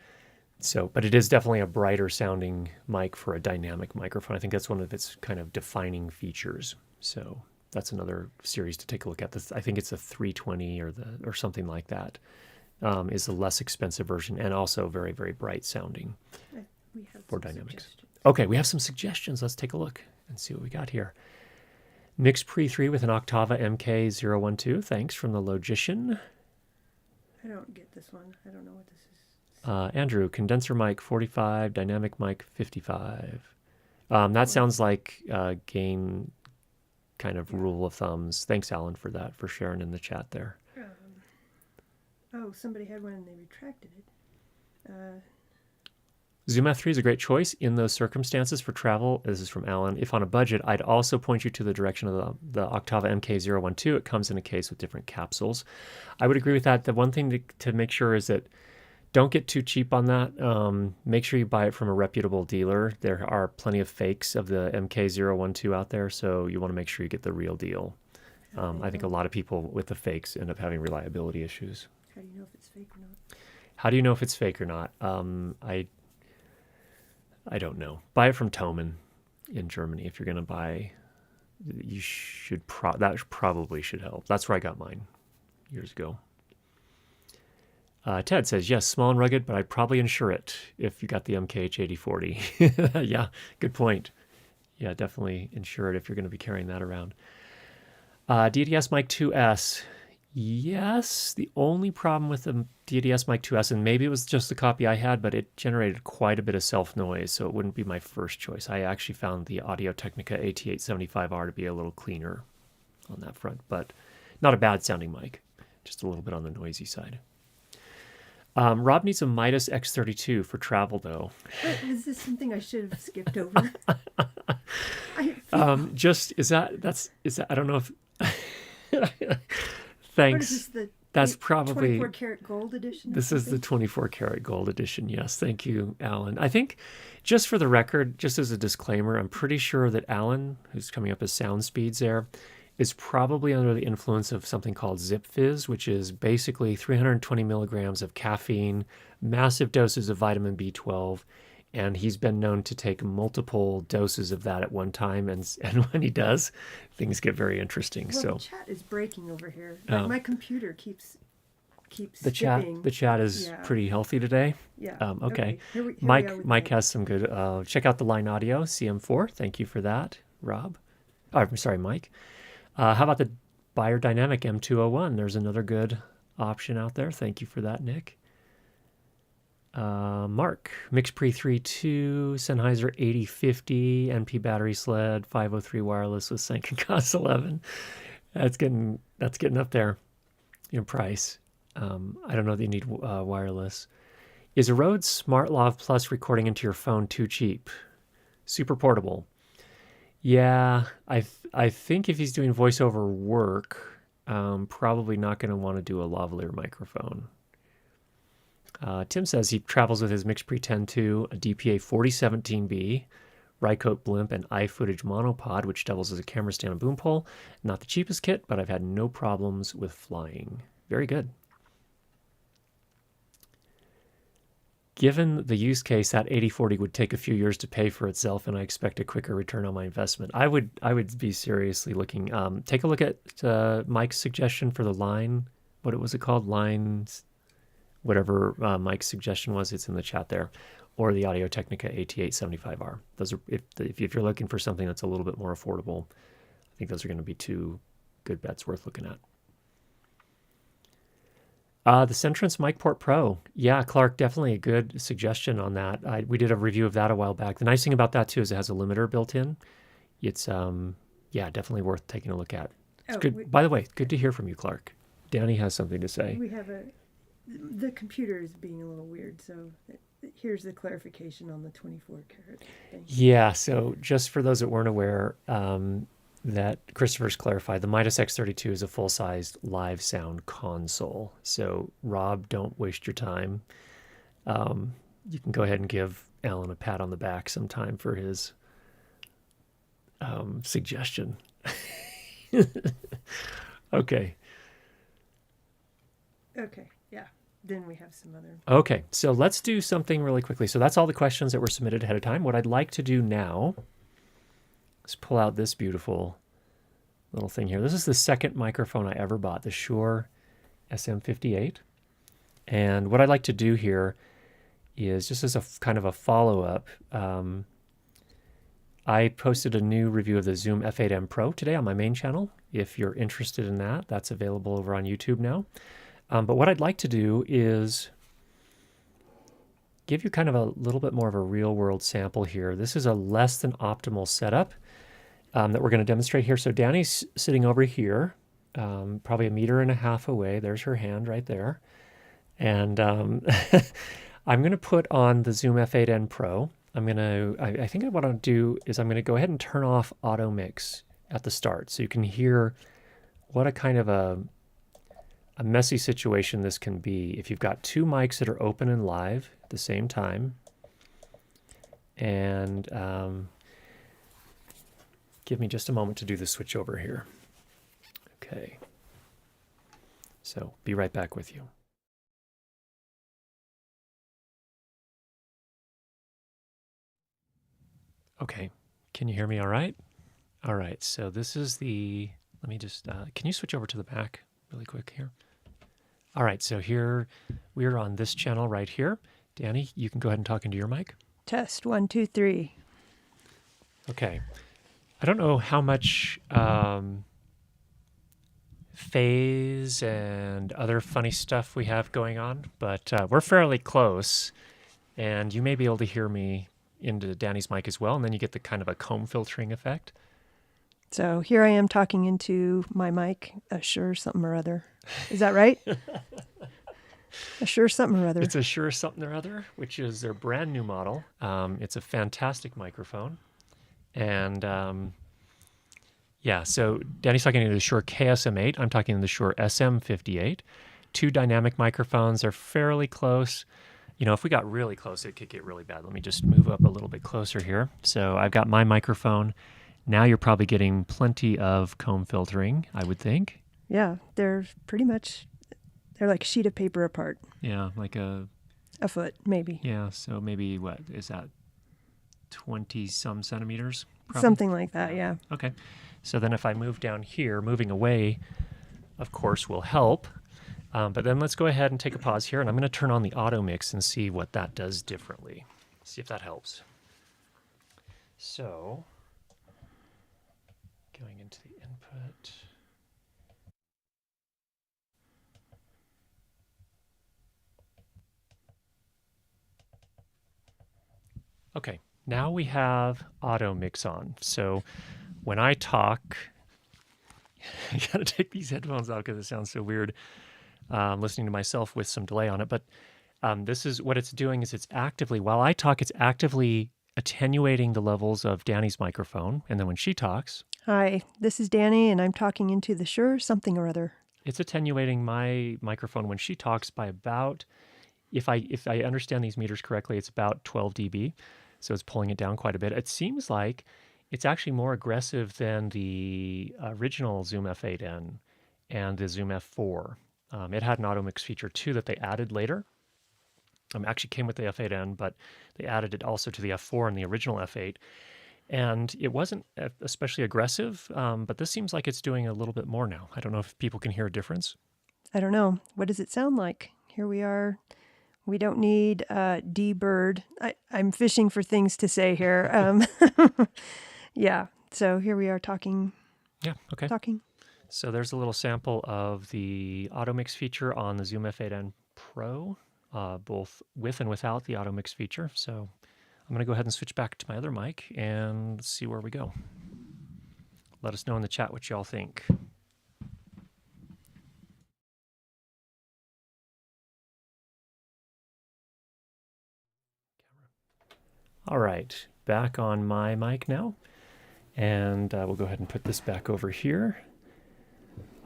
So, but it is definitely a brighter sounding mic for a dynamic microphone. I think that's one of its kind of defining features. So that's another series to take a look at. I think it's a 320 or something like that. Is the less expensive version and also very, very bright sounding We have for some dynamics. suggestions. Okay, we have some suggestions. Let's take a look and see what we got here. Mix Pre 3 with an Octava MK012. Thanks, from the Logician. I don't get this one. I don't know what this is. Andrew, condenser mic 45, dynamic mic 55. That sounds like gain kind of rule of thumbs. Thanks, Alan, for that, for sharing in the chat there. Oh, somebody had one and they retracted it. Zoom F3 is a great choice in those circumstances for travel. This is from Alan. If on a budget, I'd also point you to the direction of the Octava MK012. It comes in a case with different capsules. I would agree with that. The one thing to make sure is that don't get too cheap on that. Make sure you buy it from a reputable dealer. There are plenty of fakes of the MK012 out there, so you want to make sure you get the real deal. I think a lot of people with the fakes end up having reliability issues. How do you know if it's fake or not? How do you know if it's fake or not? I don't know. Buy it from Thomann in Germany. If you're going to buy, you should that probably should help. That's where I got mine years ago. Ted says, yes, small and rugged, but I'd probably insure it if you got the MKH8040. Yeah, good point. Yeah, definitely insure it if you're going to be carrying that around. DDS Mic 2S. Yes, the only problem with the DDS Mic 2S, and maybe it was just the copy I had, but it generated quite a bit of self-noise, so it wouldn't be my first choice. I actually found the Audio-Technica AT875R to be a little cleaner on that front, but not a bad sounding mic, just a little bit on the noisy side. Rob needs a Midas X32 for travel, though. Is this something I should have skipped over? Is that? I don't know if. Thanks. Is this That's probably 24 karat gold edition. This is the 24 karat gold edition. Yes, thank you, Alan. I think, just for the record, just as a disclaimer, I'm pretty sure that Alan, who's coming up as sound speeds there, is probably under the influence of something called Zip Fizz, which is basically 320 milligrams of caffeine, massive doses of vitamin B12, and he's been known to take multiple doses of that at one time, and when he does, things get very interesting. Well, so the chat is breaking over here. My computer keeps the skipping. The chat is pretty healthy today. Yeah. Okay. Here we Mike has some good. Check out the Line Audio CM4. Thank you for that, Rob. I'm sorry, Mike. How about the Beyerdynamic M201? There's another good option out there. Thank you for that, Nick. Mark, Mix Pre 3.2, Sennheiser 8050, NP battery sled, 503 wireless with sync and cost 11. That's getting up there in price. I don't know that you need wireless. Is a Rode SmartLav Plus recording into your phone too cheap? Super portable. Yeah, I think if he's doing voiceover work, probably not going to want to do a lavalier microphone. Tim says he travels with his Mix Pre 10.2, a DPA 4017B, Rycote blimp, and iFootage monopod, which doubles as a camera stand and boom pole. Not the cheapest kit, but I've had no problems with flying. Very good. given the use case, that 8040 would take a few years to pay for itself, and I expect a quicker return on my investment. I would be seriously looking. Take a look at Mike's suggestion for the line. What was it called? Lines, whatever Mike's suggestion was. It's in the chat there, or the Audio Technica AT875R. Those are if you're looking for something that's a little bit more affordable. I think those are going to be two good bets worth looking at. The Centrance MicPort Pro. Yeah, Clark, definitely a good suggestion on that. We did a review of that a while back. The nice thing about that, too, is it has a limiter built in. It's, yeah, definitely worth taking a look at. It's good. By the way, good to hear from you, Clark. Danny has something to say. We have the computer is being a little weird, so here's the clarification on the 24 karat thing. Yeah, so just for those that weren't aware, that Christopher's clarified, the Midas X32 is a full-sized live sound console. So, Rob, don't waste your time. You can go ahead and give Alan a pat on the back sometime for his suggestion. Okay. Okay, yeah. Then we have some other... Okay, so let's do something really quickly. So that's all the questions that were submitted ahead of time. What I'd like to do now... Let's pull out this beautiful little thing here. This is the second microphone I ever bought, the Shure SM58. And what I'd like to do here is, just as a kind of a follow-up, I posted a new review of the Zoom F8M Pro today on my main channel. If you're interested in that, that's available over on YouTube now. But what I'd like to do is give you kind of a little bit more of a real-world sample here. This is a less than optimal setup that we're going to demonstrate here. So Danny's sitting over here, probably 1.5 meters away. There's her hand right there. And I'm going to put on the Zoom F8N Pro. I think what I'll do is I'm going to go ahead and turn off Automix at the start, so you can hear what a kind of a messy situation this can be if you've got two mics that are open and live at the same time. And give me just a moment to do the switch over here. Okay. So be right back with you. Okay. Can you hear me all right? All right. So this is the, let me just, can you switch over to the back really quick here? All right. So here we're on this channel right here. Danny, you can go ahead and talk into your mic. Test 1, 2, 3. Okay. I don't know how much phase and other funny stuff we have going on, but we're fairly close, and you may be able to hear me into Danny's mic as well, and then you get the kind of a comb filtering effect. So here I am talking into my mic, a Shure something or other. Is that right? A Shure something or other. It's a Shure something or other, which is their brand new model. It's a fantastic microphone. And yeah, so Danny's talking to the Shure KSM8. I'm talking to the Shure SM58. Two dynamic microphones. They're fairly close. You know, if we got really close, it could get really bad. Let me just move up a little bit closer here. So I've got my microphone. Now you're probably getting plenty of comb filtering, I would think. Yeah, they're pretty much, they're like a sheet of paper apart. Yeah, like a foot, maybe. Yeah, so maybe what is that? 20-some centimeters? Probably? Something like that, yeah. Okay. So then if I move down here, moving away, of course, will help. But then let's go ahead and take a pause here, and I'm going to turn on the Automix and see what that does differently. See if that helps. So, going into the input. Okay, now we have Automix on. So when I talk, I gotta take these headphones out because it sounds so weird listening to myself with some delay on it. But this is what it's doing is it's actively, while I talk, it's actively attenuating the levels of Danny's microphone. And then when she talks. Hi, this is Danny, and I'm talking into the Shure something or other. It's attenuating my microphone when she talks by about, if I understand these meters correctly, it's about 12 dB. So it's pulling it down quite a bit. It seems like it's actually more aggressive than the original Zoom F8N and the Zoom F4. It had an Automix feature too that they added later. Actually came with the F8N, but they added it also to the F4 and the original F8. And it wasn't especially aggressive, but this seems like it's doing a little bit more now. I don't know if people can hear a difference. I don't know. What does it sound like? Here we are. We don't need D-Bird. I'm fishing for things to say here. Yeah. So here we are talking. Yeah, okay. Talking. So there's a little sample of the Automix feature on the Zoom F8N Pro, both with and without the Automix feature. So I'm going to go ahead and switch back to my other mic and see where we go. Let us know in the chat what y'all think. All right, back on my mic now. And we'll go ahead and put this back over here.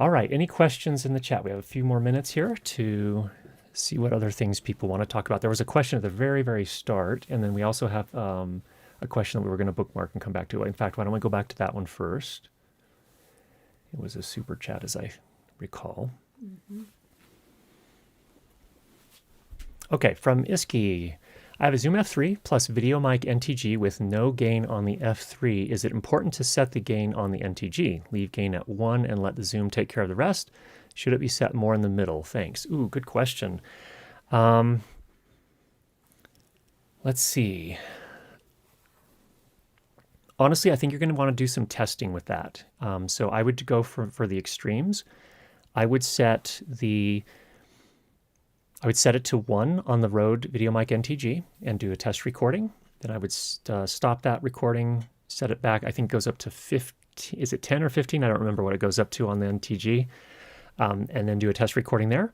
All right, any questions in the chat? We have a few more minutes here to see what other things people want to talk about. There was a question at the very, very start, and then we also have a question that we were going to bookmark and come back to. In fact, why don't we go back to that one first? It was a super chat, as I recall. Mm-hmm. Okay, from Iski. I have a Zoom F3 plus video mic NTG with no gain on the F3. Is it important to set the gain on the NTG? Leave gain at 1 and let the Zoom take care of the rest? Should it be set more in the middle? Thanks. Ooh, good question. Let's see. Honestly, I think you're going to want to do some testing with that. So I would go for the extremes. I would set it to 1 on the Rode VideoMic NTG and do a test recording. Then I would stop that recording, set it back. I think it goes up to 15. Is it 10 or 15? I don't remember what it goes up to on the NTG. And then do a test recording there.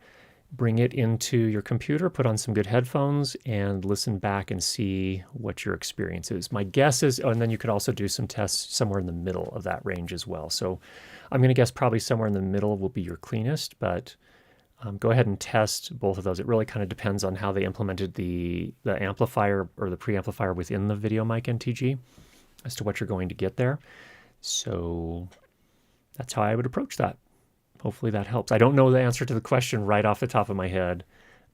Bring it into your computer, put on some good headphones, and listen back and see what your experience is. My guess is, and then you could also do some tests somewhere in the middle of that range as well. So I'm going to guess probably somewhere in the middle will be your cleanest, but go ahead and test both of those. It really kind of depends on how they implemented the amplifier or the preamplifier within the VideoMic NTG as to what you're going to get there. So that's how I would approach that. Hopefully that helps. I don't know the answer to the question right off the top of my head.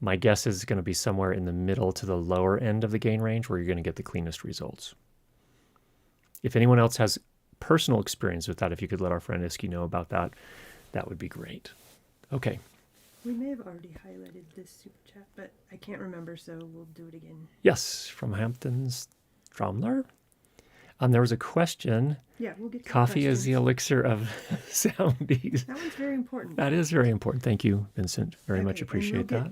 My guess is going to be somewhere in the middle to the lower end of the gain range where you're going to get the cleanest results. If anyone else has personal experience with that, if you could let our friend Iski know about that, that would be great. Okay. We may have already highlighted this super chat, but I can't remember, so we'll do it again. Yes, from Hampton's Stromler. There was a question. Yeah, we'll get to Coffee is the elixir of soundies. That one's very important. That is very important. Thank you, Vincent. Very much appreciate that.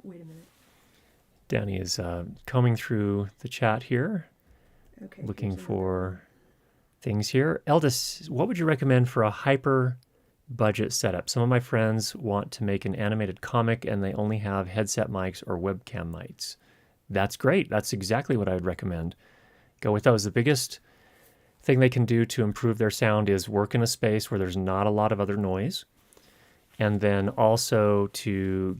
Wait a minute. Danny is combing through the chat here, looking for things here. Eldis, what would you recommend for a hyper budget setup? Some of my friends want to make an animated comic and they only have headset mics or webcam mics. That's great. That's exactly what I would recommend. Go with those. The biggest thing they can do to improve their sound is work in a space where there's not a lot of other noise, and then also to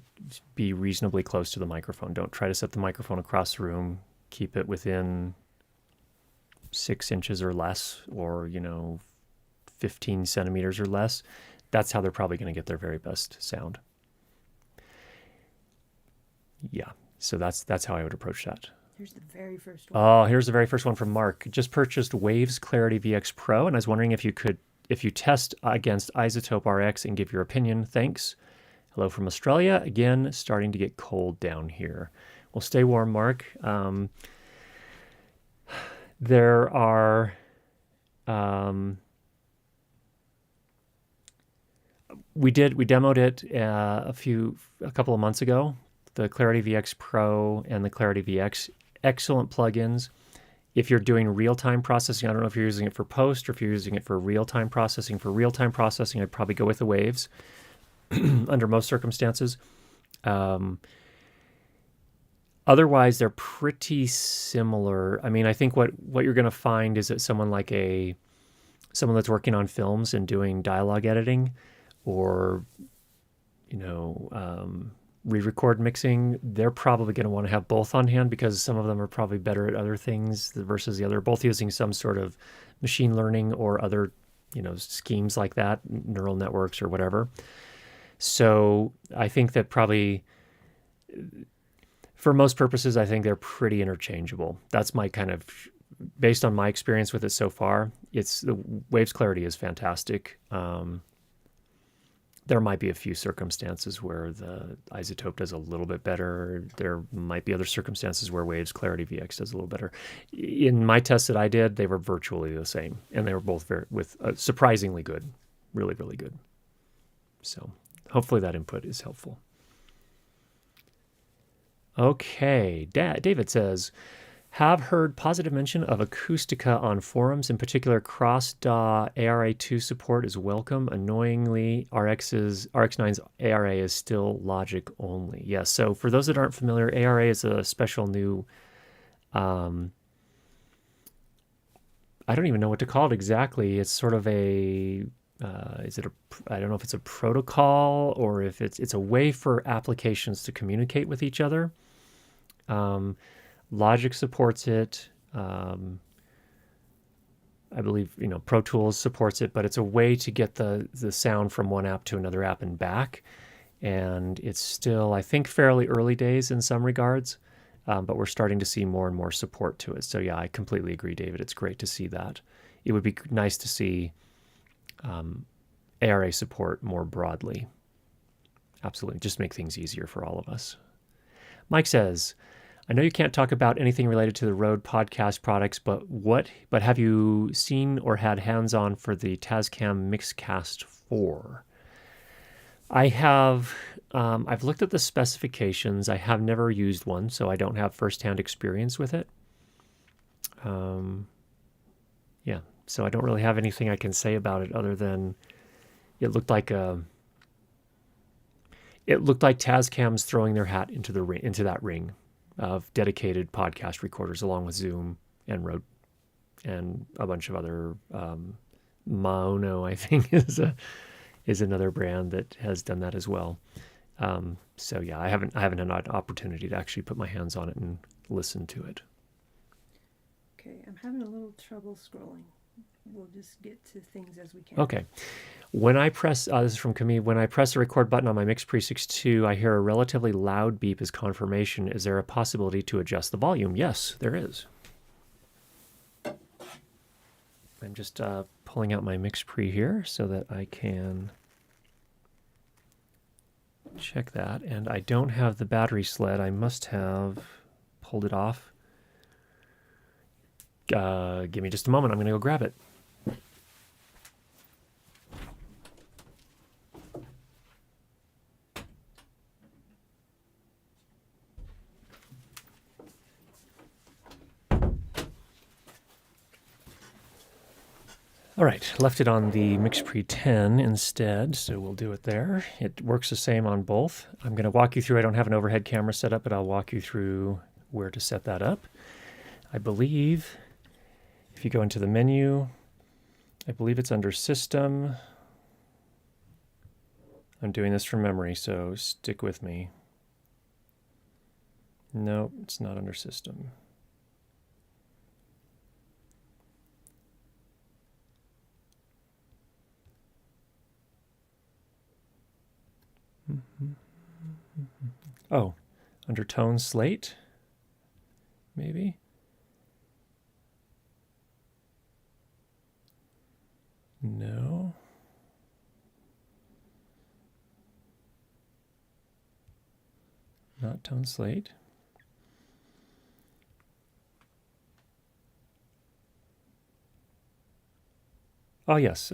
be reasonably close to the microphone. Don't try to set the microphone across the room. Keep it within 6 inches or less, or 15 centimeters or less. That's how they're probably going to get their very best sound. Yeah, so that's how I would approach that. Here's the very first one. Oh, here's the very first one from Mark. Just purchased Waves Clarity VX Pro, and I was wondering if you test against Isotope RX and give your opinion. Thanks. Hello from Australia. Again, starting to get cold down here. Well, stay warm, Mark. There are... We demoed it a couple of months ago, the Clarity VX Pro and the Clarity VX. Excellent plugins. If you're doing real-time processing, I don't know if you're using it for post or if you're using it for real-time processing. For real-time processing, I'd probably go with the Waves under most circumstances. Otherwise, they're pretty similar. I mean, I think what you're going to find is that someone that's working on films and doing dialogue editing, or re-record mixing, they're probably going to want to have both on hand because some of them are probably better at other things versus the other, both using some sort of machine learning or other schemes like that, neural networks or whatever. So I think that probably for most purposes, I think they're pretty interchangeable. That's my kind of, based on my experience with it so far, it's the Waves clarity is fantastic. There might be a few circumstances where the isotope does a little bit better. There might be other circumstances where Waves Clarity VX does a little better. In my tests that I did, they were virtually the same, and they were both surprisingly good, really, really good. So hopefully that input is helpful. Okay, David says, have heard positive mention of Acoustica on forums. In particular, cross-DAW ARA2 support is welcome. Annoyingly, RX9's ARA is still logic only. Yes, so for those that aren't familiar, ARA is a special new, I don't even know what to call it exactly. It's sort of I don't know if it's a protocol or if it's a way for applications to communicate with each other. Logic supports it. I believe Pro Tools supports it, but it's a way to get the sound from one app to another app and back. And it's still, I think, fairly early days in some regards, but we're starting to see more and more support to it. So yeah, I completely agree, David. It's great to see that. It would be nice to see ARA support more broadly. Absolutely, just make things easier for all of us. Mike says, I know you can't talk about anything related to the Rode podcast products, but have you seen or had hands-on for the Tascam Mixcast 4? I have. I've looked at the specifications. I have never used one, so I don't have firsthand experience with it. Yeah, so I don't really have anything I can say about it other than it looked like Tascam's throwing their hat into that ring of dedicated podcast recorders, along with Zoom and Rode and a bunch of other. Maono, I think, is another brand that has done that as well. So yeah, I haven't had an opportunity to actually put my hands on it and listen to it. Okay, I'm having a little trouble scrolling. We'll just get to things as we can. Okay. When I press, this is from Camille, when I press the record button on my Mix Pre 2, I hear a relatively loud beep as confirmation. Is there a possibility to adjust the volume? Yes, there is. I'm just pulling out my Mix Pre here so that I can check that. And I don't have the battery sled. I must have pulled it off. Give me just a moment. I'm going to go grab it. All right, left it on the Mix Pre 10 instead, so we'll do it there. It works the same on both. I'm going to walk you through. I don't have an overhead camera set up, but I'll walk you through where to set that up. I believe if you go into the menu, I believe it's under System. I'm doing this from memory, so stick with me. No, it's not under System. Oh, under Tone Slate, maybe? No. Not Tone Slate. Oh, yes.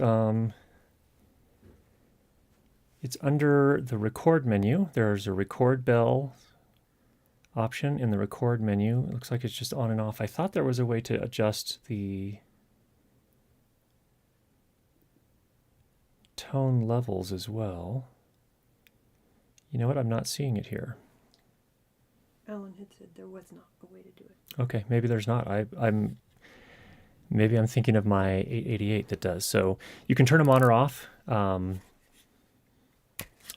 It's under the record menu. There's a record bell option in the record menu. It looks like it's just on and off. I thought there was a way to adjust the tone levels as well. You know what? I'm not seeing it here. Alan had said there was not a way to do it. Okay, maybe there's not. Maybe I'm thinking of my 888 that does. So you can turn them on or off.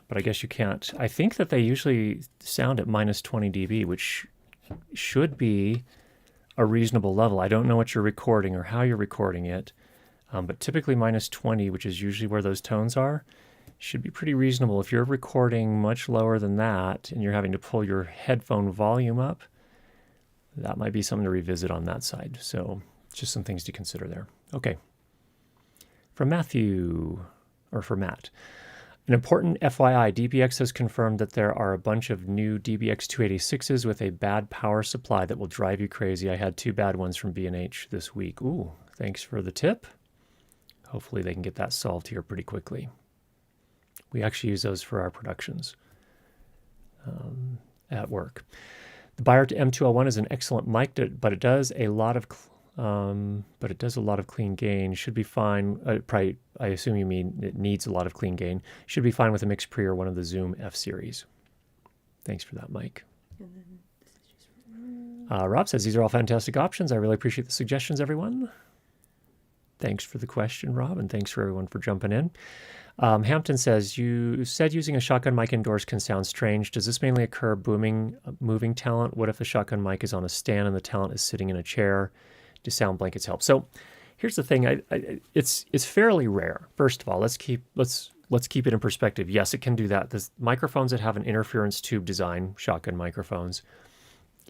But I guess you can't. I think that they usually sound at minus 20 dB, which should be a reasonable level. I don't know what you're recording or how you're recording it, but typically minus 20, which is usually where those tones are, should be pretty reasonable. If you're recording much lower than that and you're having to pull your headphone volume up, that might be something to revisit on that side. So just some things to consider there. Okay. From Matthew, or for Matt. An important FYI, DBX has confirmed that there are a bunch of new DBX 286s with a bad power supply that will drive you crazy. I had 2 bad ones from B&H this week. Ooh, thanks for the tip. Hopefully they can get that solved here pretty quickly. We actually use those for our productions at work. The Buyer to M2L1 is an excellent mic, but it does a lot of clean gain. Should be fine. Probably, I assume you mean it needs a lot of clean gain. Should be fine with a Mix Pre or one of the Zoom F series. Thanks for that, Mike. Rob says these are all fantastic options. I really appreciate the suggestions, everyone. Thanks for the question, Rob, and thanks for everyone for jumping in. Hampton says, you said using a shotgun mic indoors can sound strange. Does this mainly occur moving talent? What if the shotgun mic is on a stand and the talent is sitting in a chair? Do sound blankets help? So here's the thing. It's fairly rare. First of all, let's keep it in perspective. Yes, it can do that. The microphones that have an interference tube design, shotgun microphones,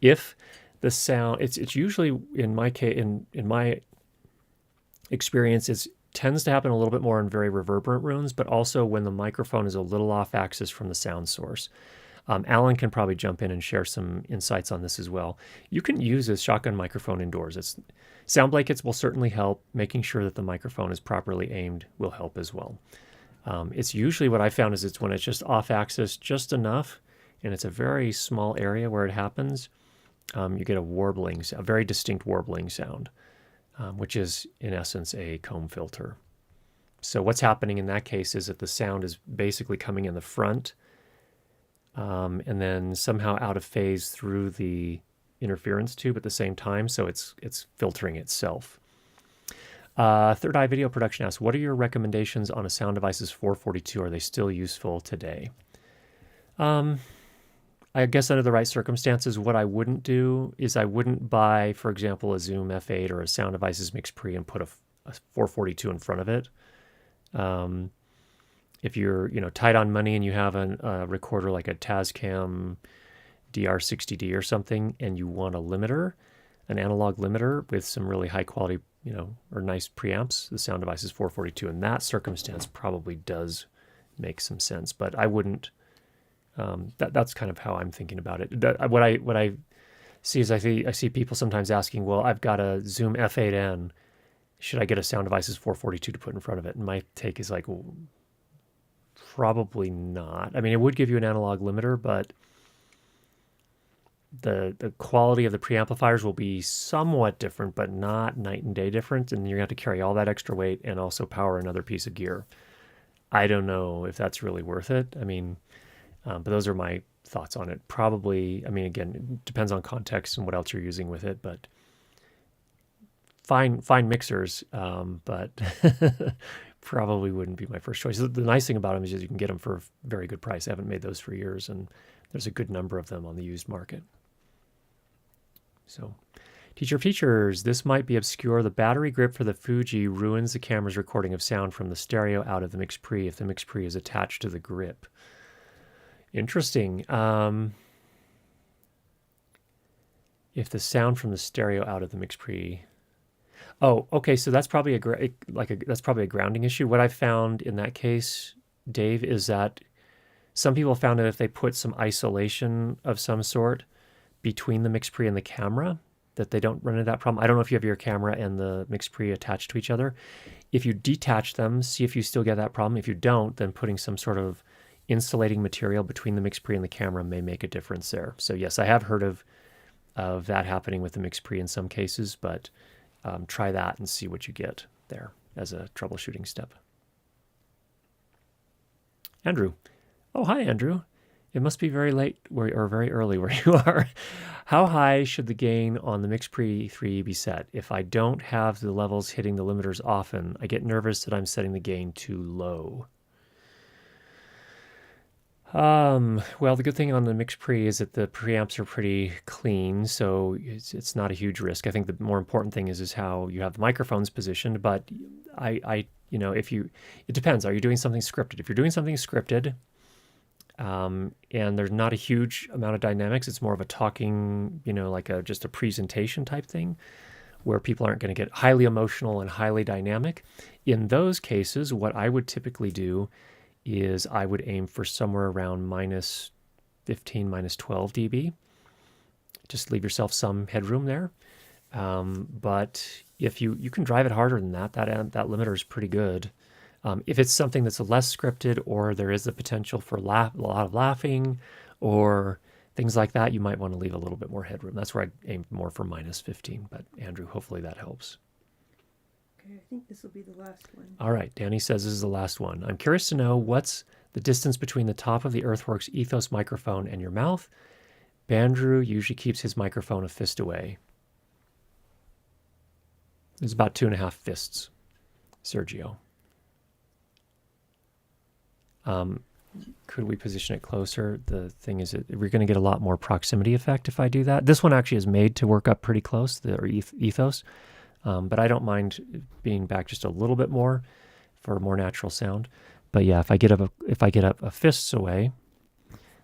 if the sound, it's usually in my case, in my experience, it tends to happen a little bit more in very reverberant rooms, but also when the microphone is a little off axis from the sound source. Alan can probably jump in and share some insights on this as well. You can use a shotgun microphone indoors. Sound blankets will certainly help. Making sure that the microphone is properly aimed will help as well. It's usually what I found is it's when it's just off axis just enough, and it's a very small area where it happens, you get a very distinct warbling sound, which is in essence a comb filter. So what's happening in that case is that the sound is basically coming in the front, and then somehow out of phase through the interference tube at the same time, so it's filtering itself. Third Eye Video Production asks, what are your recommendations on a Sound Devices 442? Are they still useful today? I guess under the right circumstances, what I wouldn't do is I wouldn't buy, for example, a Zoom F8 or a Sound Devices Mix Pre and put a 442 in front of it. If you're tight on money and you have a recorder like a Tascam DR60D or something, and you want a limiter, an analog limiter with some really high quality, or nice preamps, the Sound Devices 442 in that circumstance probably does make some sense. But I wouldn't. That's kind of how I'm thinking about it. What I see is I see people sometimes asking, well, I've got a Zoom F8N. Should I get a Sound Devices 442 to put in front of it? And my take is like, well, probably not. I mean, it would give you an analog limiter, but the quality of the preamplifiers will be somewhat different, but not night and day different. And you're going to have to carry all that extra weight and also power another piece of gear. I don't know if that's really worth it. I mean, but those are my thoughts on it. Probably, I mean, again, it depends on context and what else you're using with it, but fine mixers, but probably wouldn't be my first choice. The nice thing about them is you can get them for a very good price. I haven't made those for years, and there's a good number of them on the used market. So, teacher features, this might be obscure. The battery grip for the Fuji ruins the camera's recording of sound from the stereo out of the Mix Pre if the Mix Pre is attached to the grip. Interesting. If the sound from the stereo out of the Mix Pre. Oh, okay. So that's probably that's probably a grounding issue. What I found in that case, Dave, is that some people found that if they put some isolation of some sort between the Mix Pre and the camera, that they don't run into that problem. I don't know if you have your camera and the Mix Pre attached to each other. If you detach them, see if you still get that problem. If you don't, then putting some sort of insulating material between the Mix Pre and the camera may make a difference there. So yes, I have heard of that happening with the Mix Pre in some cases, but try that and see what you get there as a troubleshooting step. Andrew. Oh, hi, Andrew. It must be very late or very early where you are. How high should the gain on the Mix Pre 3 be set? If I don't have the levels hitting the limiters often, I get nervous that I'm setting the gain too low. Well, the good thing on the Mix Pre is that the preamps are pretty clean, so it's not a huge risk. I think the more important thing is how you have the microphones positioned, but it depends. Are you doing something scripted? If you're doing something scripted, and there's not a huge amount of dynamics, it's more of a talking, like just a presentation type thing, where people aren't going to get highly emotional and highly dynamic. In those cases, what I would typically do is I would aim for somewhere around minus 15, minus 12 dB. Just leave yourself some headroom there. But if you can drive it harder than that limiter is pretty good. If it's something that's less scripted, or there is the potential for a lot of laughing or things like that, you might want to leave a little bit more headroom. That's where I aim more for minus 15. But Andrew, hopefully that helps. Okay, I think this will be the last one. All right, Danny says this is the last one. I'm curious to know what's the distance between the top of the Earthworks Ethos microphone and your mouth. Bandrew usually keeps his microphone a fist away. It's about 2.5 fists, Sergio. Could we position it closer? The thing is, we're going to get a lot more proximity effect if I do that. This one actually is made to work up pretty close, the Ethos, but I don't mind being back just a little bit more for more natural sound. But yeah, if I get up a fist away,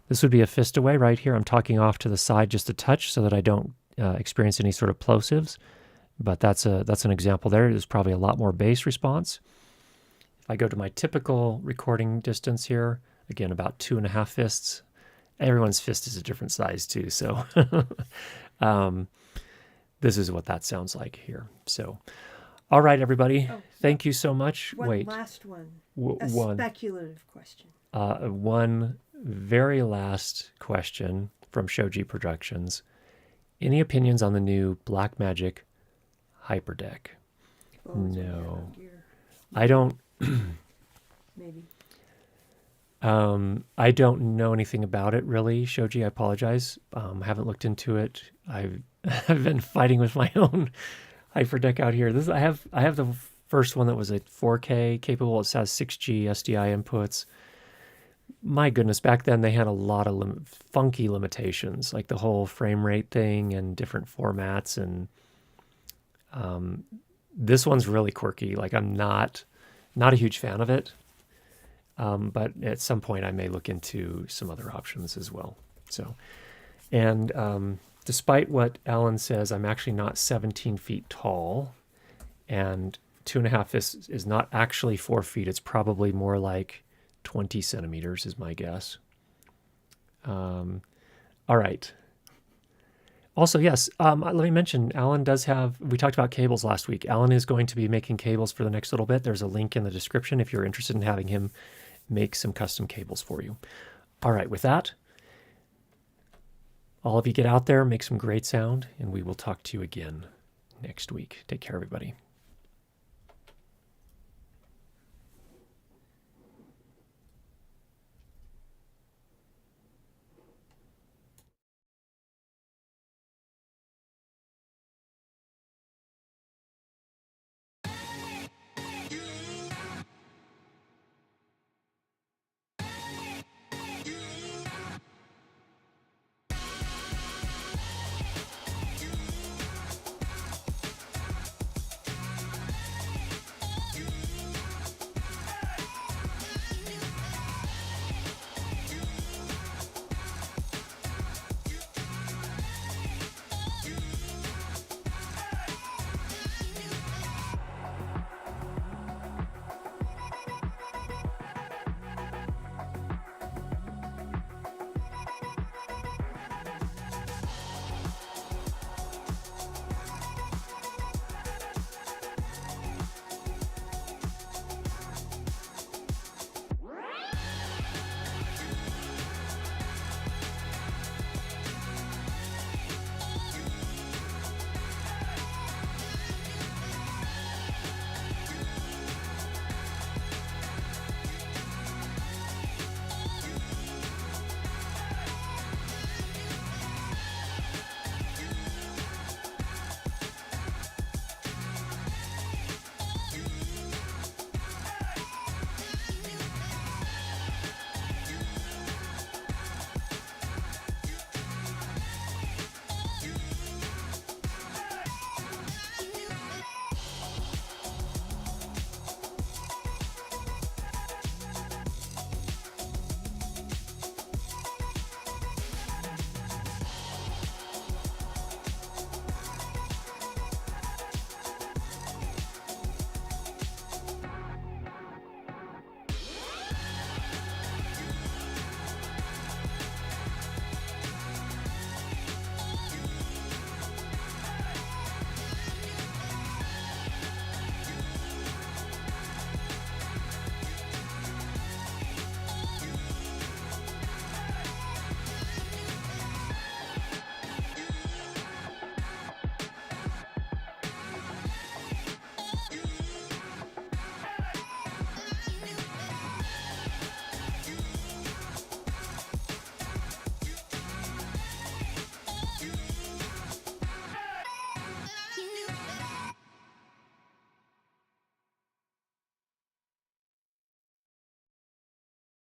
this would be a fist away right here. I'm talking off to the side just a touch so that I don't experience any sort of plosives. But that's an example there. There's probably a lot more bass response. If I go to my typical recording distance here, again, about 2.5 fists. Everyone's fist is a different size too, so this is what that sounds like here. So, all right, everybody, thank you so much. Wait, last one. A speculative question. One very last question from Shoji Productions. Any opinions on the new Blackmagic Hyperdeck? No, I don't. Maybe. I don't know anything about it really, Shoji. I apologize. I haven't looked into it. I've been fighting with my own Hyperdeck out here. I have the first one that was a 4K capable. It has 6G SDI inputs. My goodness, back then they had a lot of funky limitations, like the whole frame rate thing and different formats. And this one's really quirky. Like, I'm not a huge fan of it. But at some point I may look into some other options as well. So, and despite what Alan says, I'm actually not 17 feet tall, and 2.5 is not actually 4 feet. It's probably more like 20 centimeters is my guess. All right. Also, yes, let me mention, Alan we talked about cables last week. Alan is going to be making cables for the next little bit. There's a link in the description if you're interested in having him make some custom cables for you. All right, with that, all of you get out there, make some great sound, and we will talk to you again next week. Take care, everybody.